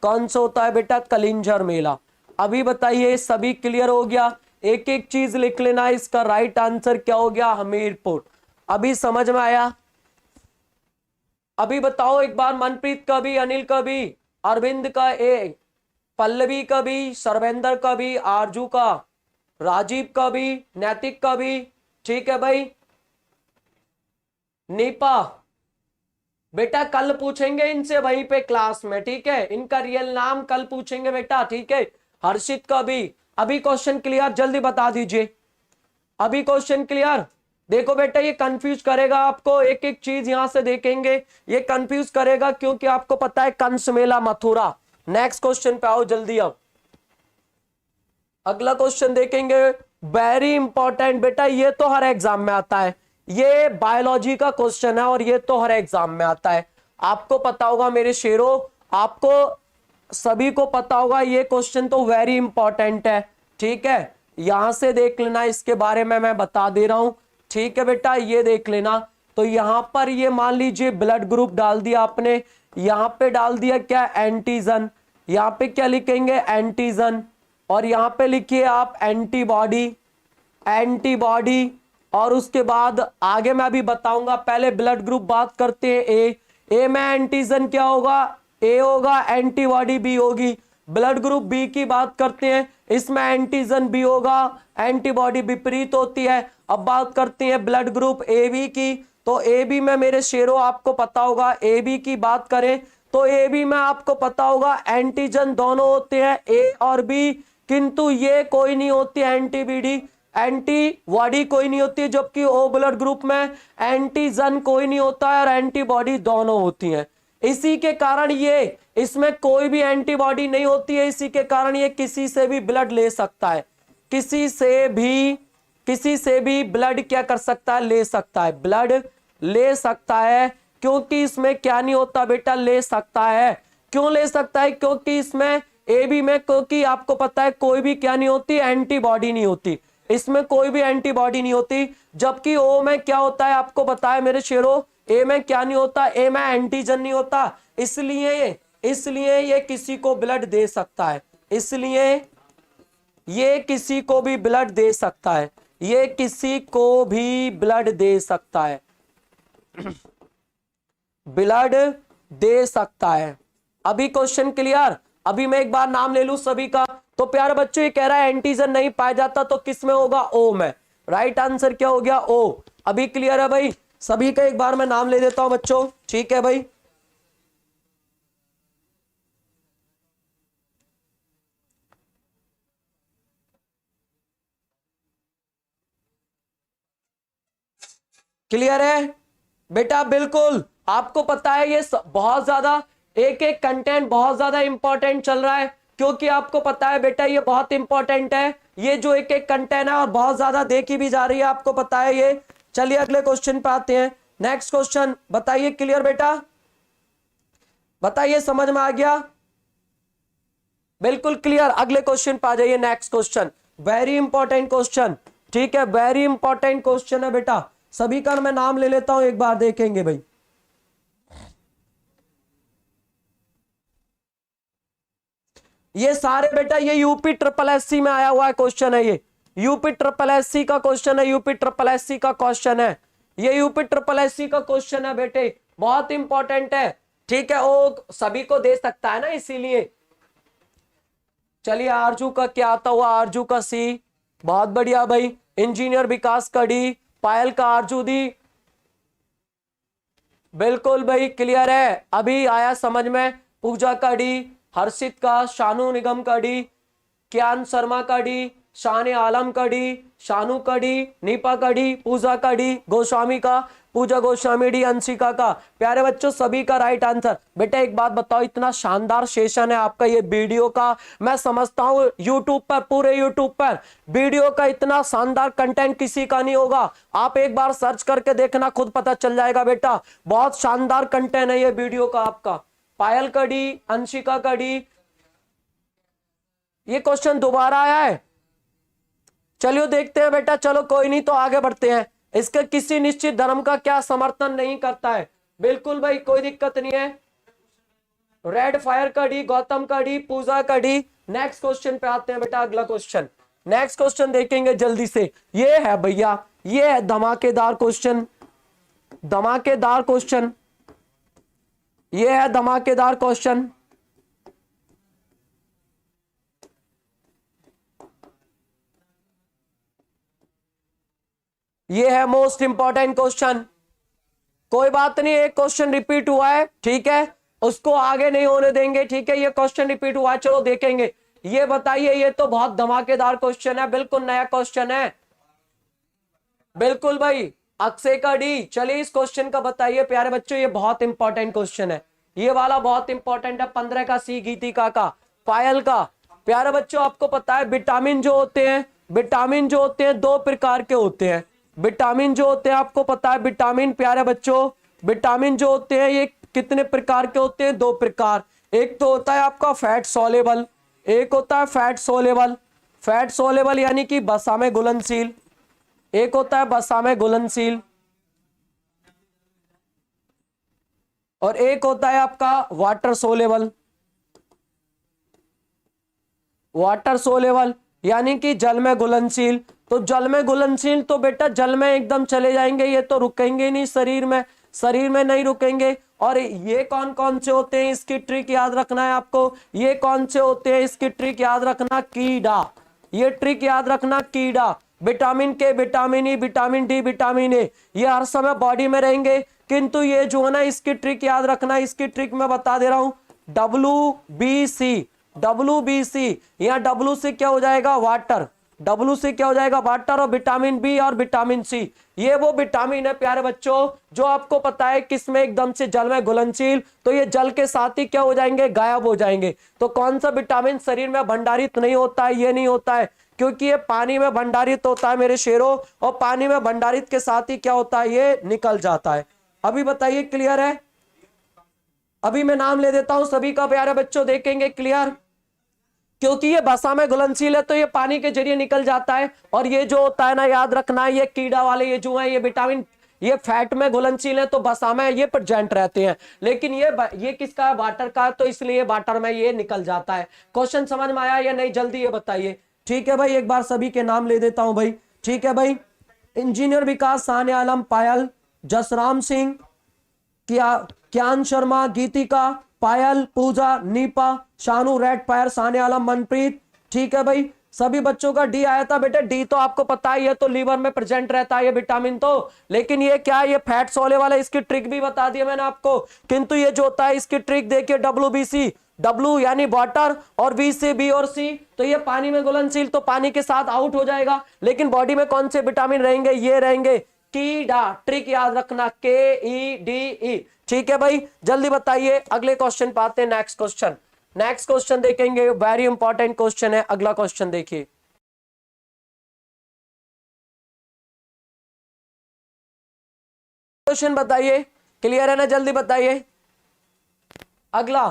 कौन सा होता है बेटा? कलिंजर मेला। अभी बताइए, सभी क्लियर हो गया? एक एक चीज लिख लेना, इसका राइट आंसर क्या हो गया? हमीरपुर। अभी समझ में आया? अभी बताओ एक बार, मनप्रीत का भी, अनिल का भी, अरविंद का ए, पल्लवी का भी, सर्वेंद्र का भी, आरजू का, राजीव का भी, नैतिक का भी। ठीक है भाई। नीपा बेटा कल पूछेंगे इनसे वहीं पे क्लास में, ठीक है, इनका रियल नाम कल पूछेंगे बेटा, ठीक है। हर्षित का भी। अभी क्वेश्चन क्लियर? जल्दी बता दीजिए, अभी क्वेश्चन क्लियर? देखो बेटा, ये कंफ्यूज करेगा आपको, एक एक चीज यहां से देखेंगे, ये कंफ्यूज करेगा क्योंकि आपको पता है कंस मेला मथुरा। नेक्स्ट क्वेश्चन पे आओ जल्दी। अब अगला क्वेश्चन देखेंगे, वेरी इंपॉर्टेंट बेटा, ये तो हर एग्जाम में आता है, ये बायोलॉजी का क्वेश्चन है और ये तो हर एग्जाम में आता है। आपको पता होगा मेरे शेरों, आपको सभी को पता होगा, ये क्वेश्चन तो वेरी इंपॉर्टेंट है। ठीक है, यहां से देख लेना, इसके बारे में मैं बता दे रहा हूं। ठीक है बेटा, ये देख लेना। तो यहां पर ये मान लीजिए ब्लड ग्रुप डाल दिया आपने, यहां पे डाल दिया क्या? एंटीजन। यहां पे क्या लिखेंगे? एंटीजन। और यहां पे लिखिए आप एंटीबॉडी, एंटीबॉडी। और उसके बाद आगे मैं अभी बताऊंगा, पहले ब्लड ग्रुप बात करते हैं। ए में एंटीजन क्या होगा? ए होगा, एंटीबॉडी बी होगी। ब्लड ग्रुप बी की बात करते हैं, इसमें एंटीजन बी होगा, एंटीबॉडी विपरीत होती है। अब बात करते हैं ब्लड ग्रुप ए बी की, तो ए बी में मेरे शेरों आपको पता होगा, ए बी की बात करें तो ए बी में आपको पता होगा एंटीजन दोनों होते हैं, ए और बी, किंतु ये कोई नहीं होती एंटीबॉडी, एंटीबॉडी कोई नहीं होती है, जबकि ओ ब्लड ग्रुप में एंटीजन कोई नहीं होता है और एंटीबॉडी दोनों होती हैं। इसी के कारण ये, इसमें कोई भी एंटीबॉडी नहीं होती है, इसी के कारण ये किसी से भी ब्लड ले सकता है, किसी से भी ब्लड क्या कर सकता है? ले सकता है, ब्लड ले सकता है। क्योंकि इसमें क्या नहीं होता बेटा? ले सकता है। क्यों ले सकता है? क्योंकि इसमें ए बी में, क्योंकि आपको पता है कोई भी क्या नहीं होती? एंटीबॉडी नहीं होती, इसमें कोई भी एंटीबॉडी नहीं होती। जबकि ओ में क्या होता है आपको बताया मेरे शेरों? ए में क्या नहीं होता? ए में एंटीजन नहीं होता, इसलिए ये किसी को ब्लड दे सकता है, इसलिए ये किसी को भी ब्लड दे सकता है, ये किसी को भी ब्लड दे सकता है। ब्लड दे सकता है। अभी क्वेश्चन क्लियर? अभी मैं एक बार नाम ले लूं सभी का। तो प्यारे बच्चों ये कह रहा है एंटीजन नहीं पाया जाता तो किस में होगा? ओ में। राइट आंसर क्या हो गया? ओ। अभी क्लियर है भाई? सभी का एक बार मैं नाम ले देता हूं बच्चों, ठीक है भाई? क्लियर है बेटा? बिल्कुल आपको पता है ये बहुत ज्यादा एक एक कंटेंट बहुत ज्यादा इंपॉर्टेंट चल रहा है, क्योंकि आपको पता है बेटा ये बहुत इंपॉर्टेंट है, ये जो एक एक कंटेंट है और बहुत ज्यादा देखी भी जा रही है, आपको पता है ये। चलिए अगले क्वेश्चन पे आते हैं। नेक्स्ट क्वेश्चन बताइए। क्लियर बेटा? बताइए समझ में आ गया? बिल्कुल क्लियर। अगले क्वेश्चन पे आ जाइए। Next question very important question, ठीक है? वेरी इंपॉर्टेंट क्वेश्चन है बेटा। सभी का मैं नाम ले लेता हूं, एक बार देखेंगे भाई। ये सारे बेटा ये यूपी ट्रिपल एससी में आया हुआ है क्वेश्चन है, ये यूपी ट्रिपल एससी का क्वेश्चन है, यूपी ट्रिपल एससी का क्वेश्चन है, ये यूपी ट्रिपल एससी का क्वेश्चन है बेटे, बहुत इंपॉर्टेंट है, ठीक है? वो सभी को दे सकता है ना, इसीलिए। चलिए आरजू का क्या आता हुआ? आरजू का सी, बहुत बढ़िया भाई। इंजीनियर विकास का डी, पायल का आरजू दी, बिल्कुल भाई क्लियर है। अभी आया समझ में? पूजा का डी, हर्षित का, शानू निगम का डी, क्यान शर्मा का डी, शान आलम का डी, शानू का डी, नीपा का डी, पूजा का डी, गोस्वामी का, पूजा गोस्वामी डी, अंशिका का। प्यारे बच्चों सभी का राइट आंसर। बेटा एक बात बताओ, इतना शानदार सेशन है आपका ये वीडियो का, मैं समझता हूं यूट्यूब पर, पूरे यूट्यूब पर वीडियो का इतना शानदार कंटेंट किसी का नहीं होगा। आप एक बार सर्च करके देखना, खुद पता चल जाएगा बेटा, बहुत शानदार कंटेंट है ये वीडियो का आपका। पायल का डी, अंशिका का डी। ये क्वेश्चन दोबारा आया है, चलिए देखते हैं बेटा। चलो कोई नहीं, तो आगे बढ़ते हैं। इसके किसी निश्चित धर्म का क्या समर्थन नहीं करता है? बिल्कुल भाई कोई दिक्कत नहीं है। रेड फायर का डी, गौतम का डी, पूजा का डी। नेक्स्ट क्वेश्चन पे आते हैं बेटा। अगला क्वेश्चन, नेक्स्ट क्वेश्चन देखेंगे जल्दी से। ये है भैया, ये है धमाकेदार क्वेश्चन, धमाकेदार क्वेश्चन, ये है धमाकेदार क्वेश्चन। ये है मोस्ट इंपॉर्टेंट क्वेश्चन। कोई बात नहीं, एक क्वेश्चन रिपीट हुआ है, ठीक है, उसको आगे नहीं होने देंगे, ठीक है? ये क्वेश्चन रिपीट हुआ है, चलो देखेंगे। ये बताइए, ये तो बहुत धमाकेदार क्वेश्चन है, बिल्कुल नया क्वेश्चन है। बिल्कुल भाई, अक्षय का डी। चलिए इस क्वेश्चन का बताइए प्यारे बच्चों, ये बहुत इंपॉर्टेंट क्वेश्चन है, ये वाला बहुत इंपॉर्टेंट है। 15 का सी, गीतिका का, पायल का। प्यारे बच्चों आपको पता है विटामिन जो होते हैं, विटामिन जो होते हैं दो प्रकार के होते हैं। विटामिन जो होते हैं आपको पता है, विटामिन प्यारे बच्चों, विटामिन जो होते हैं ये कितने प्रकार के होते हैं? दो प्रकार। एक तो होता है आपका फैट सोलेबल, एक होता है फैट सोलेबल, फैट सोलेबल यानी कि वसा में घुलनशील, एक होता है वसा में घुलनशील, और एक होता है आपका वाटर सोलेबल। वाटर सोलेबल यानी कि जल में घुलनशील। तो जल में घुलनशील तो बेटा जल में एकदम चले जाएंगे, ये तो रुकेंगे नहीं शरीर में, शरीर में नहीं रुकेंगे। और ये कौन कौन से होते हैं इसकी ट्रिक याद रखना है आपको। ये कौन से होते हैं इसकी ट्रिक याद रखना, कीड़ा। ये ट्रिक याद रखना, कीड़ा। विटामिन के, vitamin E, vitamin D, vitamin A, ये हर समय बॉडी में रहेंगे, किंतु ये जो है ना इसकी ट्रिक याद रखना। इसकी ट्रिक मैं बता दे रहा हूं, WBC, WBC, यहाँ W से क्या हो जाएगा? वाटर। W से क्या हो जाएगा? वाटर। और विटामिन बी और विटामिन सी, ये वो विटामिन है प्यारे बच्चों जो आपको पता है किसमें एकदम से जल में घुलनशील, तो ये जल के साथ ही क्या हो जाएंगे? गायब हो जाएंगे। तो कौन सा विटामिन शरीर में भंडारित नहीं होता है? ये नहीं होता है, क्योंकि ये पानी में भंडारित होता है मेरे शेरों, और पानी में भंडारित के साथ ही क्या होता है? ये निकल जाता है। अभी बताइए क्लियर है? अभी मैं नाम ले देता हूं सभी का प्यारे बच्चों, देखेंगे क्लियर। क्योंकि ये वसा में घुलनशील है तो ये पानी के जरिए निकल जाता है। और ये जो होता है ना, याद रखना है, ये कीड़ा वाले ये जो है ये विटामिन, ये फैट में घुलनशील है तो वसा में ये प्रेजेंट रहते हैं। लेकिन ये किसका है? वाटर का, तो इसलिए वाटर में ये निकल जाता है। क्वेश्चन समझ में आया या नहीं? जल्दी ये बताइए, ठीक है भाई? एक बार सभी के नाम ले देता हूं भाई, ठीक है भाई? इंजीनियर विकास, शान आलम, पायल, जसराम सिंह, ज्ञान शर्मा, गीतिका, पायल, पूजा, नीपा, शानू, रेड फायर, साने आलम, मनप्रीत। ठीक है भाई, सभी बच्चों का डी आया था बेटे। डी तो आपको पता ही है, तो लीवर में प्रेजेंट रहता है ये विटामिन तो, लेकिन ये क्या है, ये फैट्स वाले वाला, इसकी ट्रिक भी बता दी मैंने आपको। किंतु ये जो होता है इसकी ट्रिक देखिए, WBC, W यानी वाटर और V से B और C, तो ये पानी में घुलनशील, तो पानी के साथ आउट हो जाएगा। लेकिन बॉडी में कौन से विटामिन रहेंगे, ये रहेंगे कीड़ा। ट्रिक याद रखना, KEDE। ठीक है भाई, जल्दी बताइए, अगले क्वेश्चन पे आते हैं। नेक्स्ट क्वेश्चन देखेंगे, वेरी इंपॉर्टेंट क्वेश्चन है। अगला क्वेश्चन देखिए, क्वेश्चन बताइए, क्लियर है ना, जल्दी बताइए। अगला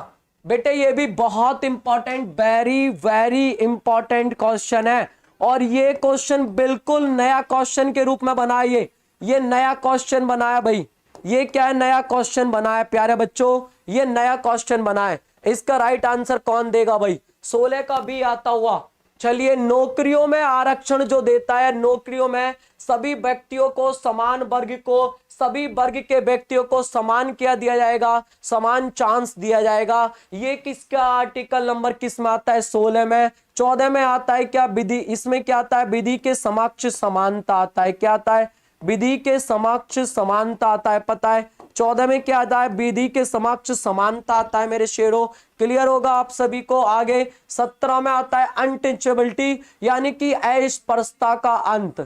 बेटे ये भी बहुत important, very very important question है, और ये क्वेश्चन बिल्कुल नया क्वेश्चन के रूप में बना, ये नया क्वेश्चन बनाया भाई। ये क्या है, नया क्वेश्चन बनाया प्यारे बच्चों, ये नया क्वेश्चन बनाए। इसका राइट आंसर कौन देगा भाई, 16 का भी आता हुआ। चलिए, नौकरियों में आरक्षण जो देता है, नौकरियों में सभी व्यक्तियों को, समान वर्ग को, सभी वर्ग के व्यक्तियों को समान क्या दिया जाएगा, समान चांस दिया जाएगा। ये किसका आर्टिकल नंबर किस में आता है, 16 में। 14 में आता है क्या, विधि, इसमें क्या आता है, विधि के समक्ष समानता आता है। क्या आता है, विधि के समक्ष समानता आता है, पता है। 14 में क्या आता है, विधि के समक्ष समानता आता है मेरे शेरों, क्लियर होगा आप सभी को। आगे 17 में आता है अनटचेबिलिटी, यानी कि अस्पर्शता का अंत,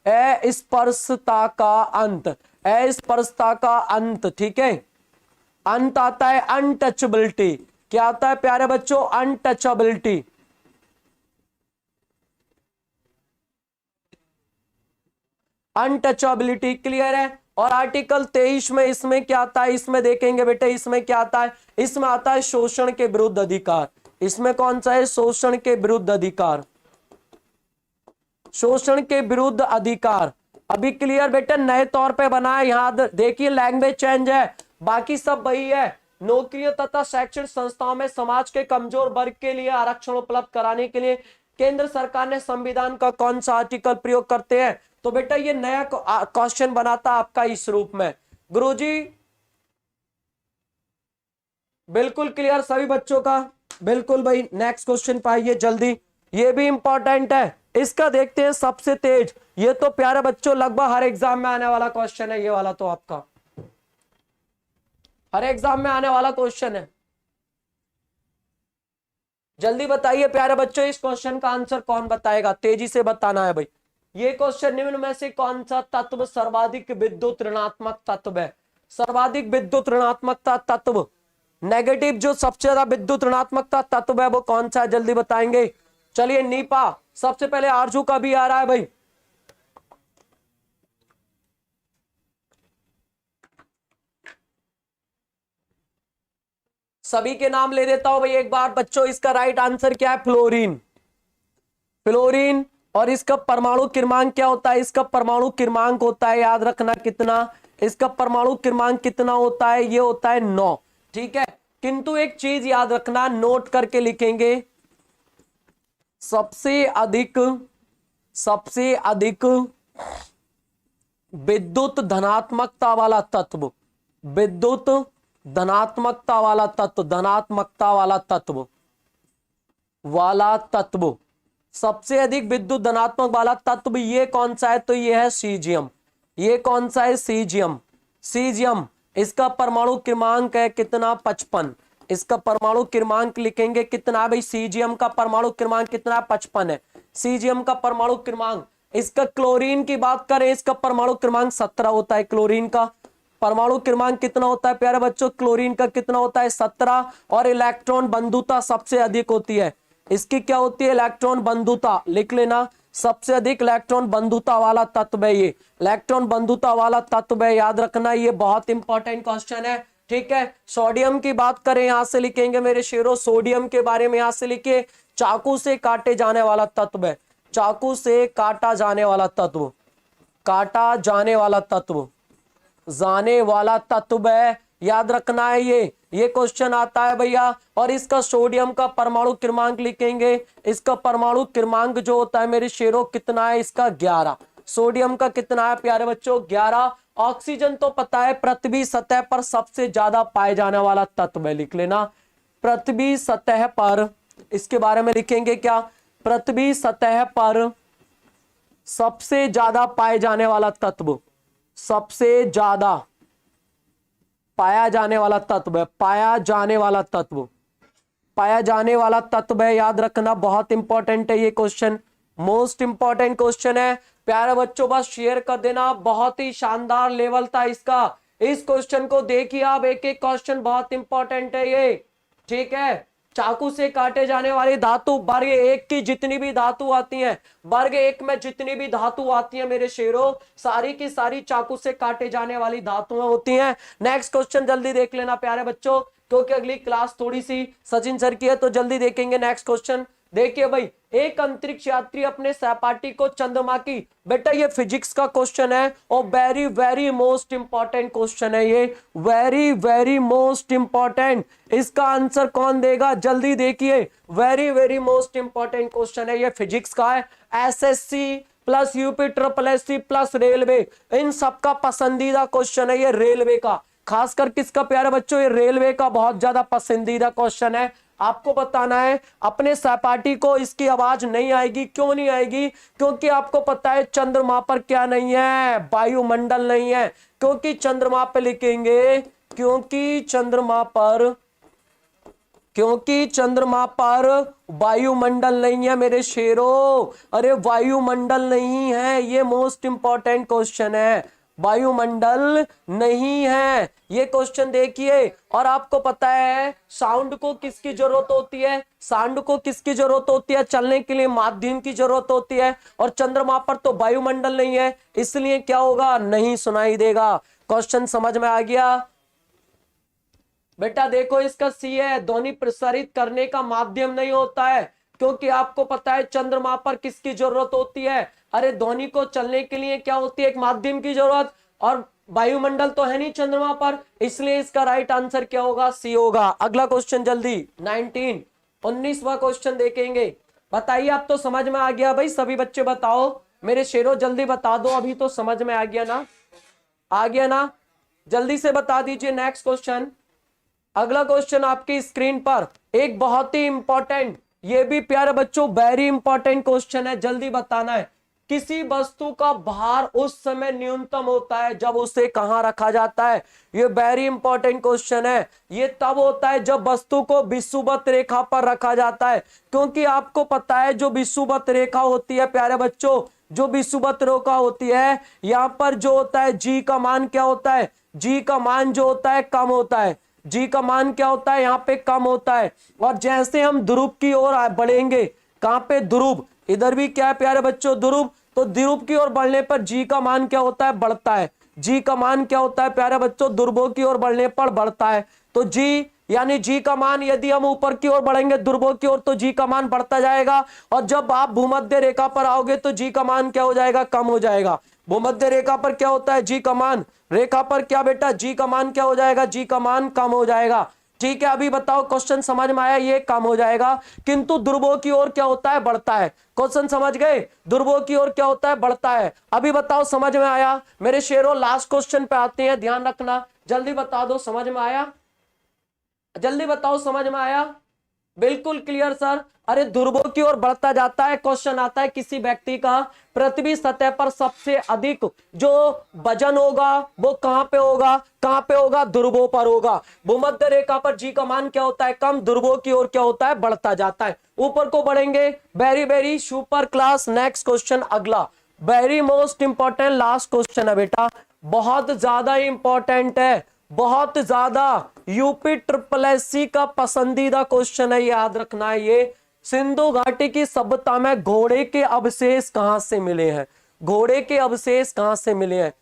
अस्पर्शता का अंत, अस्पर्शता का अंत। ठीक है, अंत आता है अनटचेबिलिटी। क्या आता है प्यारे बच्चों, अनटचेबिलिटी। अनटचेबिलिटी, क्लियर है। और आर्टिकल 23 में इसमें क्या आता है, इसमें देखेंगे बेटे, इसमें क्या आता है, इसमें आता है शोषण के विरुद्ध अधिकार। इसमें कौन सा है, शोषण के विरुद्ध अधिकार, शोषण के विरुद्ध अधिकार। अभी क्लियर बेटे, नए तौर पे बना है, यहां देखिए लैंग्वेज चेंज है, बाकी सब वही है। नौकरियों तथा शैक्षणिक संस्थाओं में समाज के कमजोर वर्ग के लिए आरक्षण उपलब्ध कराने के लिए केंद्र सरकार ने संविधान का कौन सा आर्टिकल प्रयोग करते हैं। तो बेटा ये नया क्वेश्चन बनाता आपका इस रूप में। गुरुजी बिल्कुल क्लियर सभी बच्चों का, बिल्कुल भाई। नेक्स्ट क्वेश्चन पाइए जल्दी, ये भी इंपॉर्टेंट है, इसका देखते हैं सबसे तेज। ये तो प्यारे बच्चों लगभग हर एग्जाम में आने वाला क्वेश्चन है, ये वाला तो आपका हर एग्जाम में आने वाला क्वेश्चन है। जल्दी बताइए प्यारे बच्चों, इस क्वेश्चन का आंसर कौन बताएगा, तेजी से बताना है भाई। ये क्वेश्चन निम्न में से कौन सा तत्व सर्वाधिक विद्युत ऋणात्मक तत्व है, सर्वाधिक विद्युत ऋणात्मकता तत्व, नेगेटिव जो सबसे ज्यादा विद्युत ऋणात्मकता तत्व है वो कौन सा है, जल्दी बताएंगे। चलिए नीपा, सबसे पहले आरजू का भी आ रहा है भाई। सभी के नाम ले देता हूं भाई एक बार बच्चों। इसका राइट आंसर क्या है, फ्लोरीन, फ्लोरीन। और इसका परमाणु क्रमांक क्या होता है, इसका परमाणु क्रमांक होता है, याद रखना कितना, इसका परमाणु क्रमांक कितना होता है, ये होता है 9। ठीक है, किंतु एक चीज याद रखना, नोट करके लिखेंगे, सबसे अधिक विद्युत धनात्मकता वाला तत्व, विद्युत धनात्मकता वाला तत्व, धनात्मकता वाला तत्व, सबसे अधिक विद्युत धनात्मक वाला तत्व ये कौन सा है, तो ये है सीजियम। ये कौन सा है, सीजियम, सीजियम। इसका परमाणु क्रमांक है कितना, 55। इसका परमाणु क्रमांक लिखेंगे कितना भाई, सीजियम का परमाणु क्रमांक कितना, 55 है सीजियम का परमाणु क्रमांक। इसका क्लोरीन की बात करें, इसका परमाणु क्रमांक 17 होता है। क्लोरीन का परमाणु क्रमांक कितना होता है प्यारे बच्चों, क्लोरीन का कितना होता है, 17। और इलेक्ट्रॉन बंधुता सबसे अधिक होती है, इसकी क्या होती है, इलेक्ट्रॉन बंधुता, लिख लेना, सबसे अधिक इलेक्ट्रॉन बंधुता वाला तत्व है ये, इलेक्ट्रॉन बंधुता वाला तत्व है, याद रखना, ये बहुत इंपॉर्टेंट क्वेश्चन है। ठीक है, सोडियम की बात करें, यहां से लिखेंगे मेरे शेरों, सोडियम के बारे में यहां से लिखिए, चाकू से काटे जाने वाला तत्व है, चाकू से काटा जाने वाला तत्व, काटा जाने वाला तत्व, जाने वाला तत्व है, याद रखना है ये क्वेश्चन आता है भैया। और इसका सोडियम का परमाणु क्रमांक लिखेंगे, इसका परमाणु क्रमांक जो होता है मेरे शेरों कितना है, इसका 11। सोडियम का कितना है प्यारे बच्चों, 11। ऑक्सीजन तो पता है पृथ्वी सतह पर सबसे ज्यादा पाए जाने वाला तत्व है, लिख लेना पृथ्वी सतह पर, इसके बारे में लिखेंगे क्या, पृथ्वी सतह पर सबसे ज्यादा पाए जाने वाला तत्व, सबसे ज्यादा पाया जाने वाला तत्व है, पाया जाने वाला तत्व, पाया जाने वाला तत्व है, याद रखना बहुत इंपॉर्टेंट है ये क्वेश्चन, मोस्ट इंपॉर्टेंट क्वेश्चन है प्यारे बच्चों, बस शेयर कर देना, बहुत ही शानदार लेवल था इसका, इस क्वेश्चन को देखिए आप, एक एक क्वेश्चन बहुत इंपॉर्टेंट है ये, ठीक है। चाकू से काटे जाने वाली धातु, वर्ग एक की जितनी भी धातु आती हैं, वर्ग एक में जितनी भी धातु आती है मेरे शेरों, सारी की सारी चाकू से काटे जाने वाली धातुएं होती हैं। नेक्स्ट क्वेश्चन जल्दी देख लेना प्यारे बच्चों, क्योंकि अगली क्लास थोड़ी सी सचिन सर की है, तो जल्दी देखेंगे नेक्स्ट क्वेश्चन। देखिए भाई, एक अंतरिक्ष यात्री अपने सहपाठी को चंद्रमा की, बेटा ये फिजिक्स का क्वेश्चन है और very very most important question है ये, वेरी वेरी मोस्ट इंपॉर्टेंट, इसका आंसर कौन देगा जल्दी देखिए, very very most important question है ये, फिजिक्स का है, SSC plus UP triple SC plus railway, इन सबका पसंदीदा क्वेश्चन है ये, रेलवे का, खासकर किसका प्यारे बच्चों, ये रेलवे का बहुत ज्यादा पसंदीदा क्वेश्चन है। आपको बताना है अपने सहपाठी को इसकी आवाज नहीं आएगी, क्यों नहीं आएगी, क्योंकि आपको पता है चंद्रमा पर क्या नहीं है, वायुमंडल नहीं है, क्योंकि चंद्रमा पर लिखेंगे, क्योंकि चंद्रमा पर वायुमंडल नहीं है मेरे शेरों, अरे वायुमंडल नहीं है, ये मोस्ट इंपॉर्टेंट क्वेश्चन है, वायुमंडल नहीं है ये क्वेश्चन देखिए। और आपको पता है साउंड को किसकी जरूरत होती है, साउंड को किसकी जरूरत होती है, चलने के लिए माध्यम की जरूरत होती है, और चंद्रमा पर तो वायुमंडल नहीं है, इसलिए क्या होगा, नहीं सुनाई देगा। क्वेश्चन समझ में आ गया बेटा? देखो इसका सी है, ध्वनि प्रसारित करने का माध्यम नहीं होता है, क्योंकि आपको पता है चंद्रमा पर किसकी जरूरत होती है, अरे ध्वनि को चलने के लिए क्या होती है, एक माध्यम की जरूरत, और वायुमंडल तो है नहीं चंद्रमा पर, इसलिए इसका राइट आंसर क्या होगा, सी होगा। अगला क्वेश्चन जल्दी 19वां क्वेश्चन देखेंगे। बताइए, अब तो समझ में आ गया भाई, सभी बच्चे बताओ मेरे शेरों, जल्दी बता दो, अभी तो समझ में आ गया ना, आ गया ना, जल्दी से बता दीजिए। नेक्स्ट क्वेश्चन, अगला क्वेश्चन आपकी स्क्रीन पर, एक बहुत ही इंपॉर्टेंट, ये भी प्यारे बच्चों वेरी इंपॉर्टेंट क्वेश्चन है, जल्दी बताना है। किसी वस्तु का भार उस समय न्यूनतम होता है जब उसे कहां रखा जाता है, ये वेरी इंपॉर्टेंट क्वेश्चन है। ये तब होता है जब वस्तु को विषुवत रेखा पर रखा जाता है, क्योंकि आपको पता है जो विषुवत रेखा होती है प्यारे बच्चों, जो विषुवत रेखा होती है, यहां पर जो होता है जी का मान क्या होता है, जी का मान जो होता है कम होता है, जी का मान क्या होता है यहाँ पे कम होता है। और जैसे हम ध्रुव की ओर बढ़ेंगे, कहां पे, ध्रुव, इधर भी क्या है प्यारे बच्चों, ध्रुव, तो ध्रुव की ओर बढ़ने पर जी का मान क्या होता है, बढ़ता है, जी का मान क्या होता है प्यारे बच्चों, ध्रुवों की ओर बढ़ने पर बढ़ता है। तो जी यानी जी का मान, यदि हम ऊपर की ओर बढ़ेंगे ध्रुवों की ओर, तो जी का मान बढ़ता जाएगा, और जब आप भूमध्य रेखा पर आओगे तो जी का मान क्या हो जाएगा, कम हो जाएगा। भूमध्य रेखा पर क्या होता है, जी का मान, रेखा पर क्या बेटा, जी का मान क्या हो जाएगा, जी का मान कम हो जाएगा। ठीक है, अभी बताओ क्वेश्चन समझ में आया, ये कम हो जाएगा, किंतु ध्रुवों की ओर क्या होता है, बढ़ता है। क्वेश्चन समझ गए, ध्रुवों की ओर क्या होता है, बढ़ता है। अभी बताओ समझ में आया मेरे शेरों? लास्ट क्वेश्चन पे आते हैं, ध्यान रखना, जल्दी बता दो समझ में आया, जल्दी बताओ समझ में आया? बिल्कुल क्लियर सर। अरे ध्रुवों की ओर बढ़ता जाता है, क्वेश्चन आता है किसी व्यक्ति का पृथ्वी सतह पर सबसे अधिक जो वजन होगा वो कहां पे होगा, कहां पे होगा, ध्रुवों पर होगा। भूमध्य रेखा पर जी का मान क्या होता है, कम, ध्रुवों की ओर क्या होता है, बढ़ता जाता है। ऊपर को बढ़ेंगे, very very super class. Next question अगला, very most important last question है बेटा, बहुत ज्यादा इंपॉर्टेंट है, बहुत ज्यादा, यूपी ट्रिपल एससी का पसंदीदा क्वेश्चन है, याद रखना है ये। सिंधु घाटी की सभ्यता में घोड़े के अवशेष कहां से मिले हैं, घोड़े के अवशेष कहां से मिले हैं,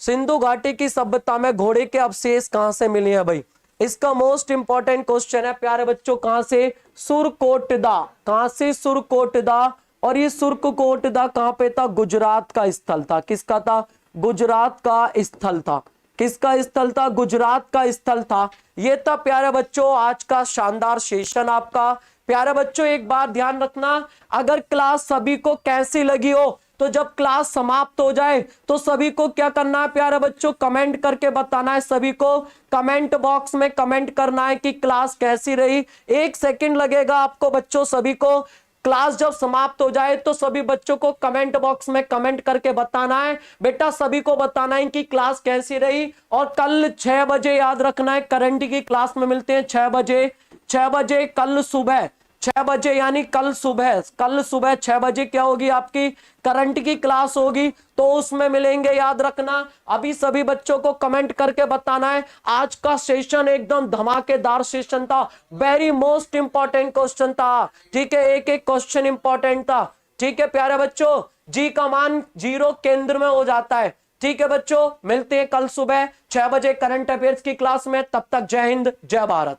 सिंधु घाटी की सभ्यता में घोड़े के अवशेष कहां से मिले हैं भाई? इसका मोस्ट इंपॉर्टेंट क्वेश्चन है प्यारे बच्चों, कहां से, सुरकोटदा, कहां से, सुरकोटदा। और ये सुरकोटदा कहां पे था, गुजरात का स्थल था, किसका था, गुजरात का स्थल था, किसका स्थल था, गुजरात का स्थल था। ये था प्यारे बच्चों आज का शानदार सेशन आपका। प्यारे बच्चों एक बात ध्यान रखना, अगर क्लास सभी को कैसी लगी हो तो जब क्लास समाप्त हो जाए तो सभी को क्या करना है प्यारे बच्चों, कमेंट करके बताना है, सभी को कमेंट बॉक्स में कमेंट करना है कि क्लास कैसी रही। 1 सेकंड लगेगा आपको बच्चों, सभी को क्लास जब समाप्त हो जाए तो सभी बच्चों को कमेंट बॉक्स में कमेंट करके बताना है। बेटा सभी को बताना है कि क्लास कैसी रही। और कल 6 बजे याद रखना है, करंट की क्लास में मिलते हैं 6 बजे। 6 बजे कल सुबह 6 बजे यानी कल सुबह 6 बजे क्या होगी आपकी करंट की क्लास होगी, तो उसमें मिलेंगे, याद रखना। अभी सभी बच्चों को कमेंट करके बताना है। आज का सेशन एकदम धमाकेदार सेशन था, वेरी मोस्ट इंपॉर्टेंट क्वेश्चन था, ठीक है, एक एक क्वेश्चन इंपॉर्टेंट था, ठीक है प्यारे बच्चों। जी का मान 0 केंद्र में हो जाता है, ठीक है बच्चों। मिलते हैं कल सुबह 6 बजे करंट अफेयर्स की क्लास में, तब तक जय हिंद जय भारत।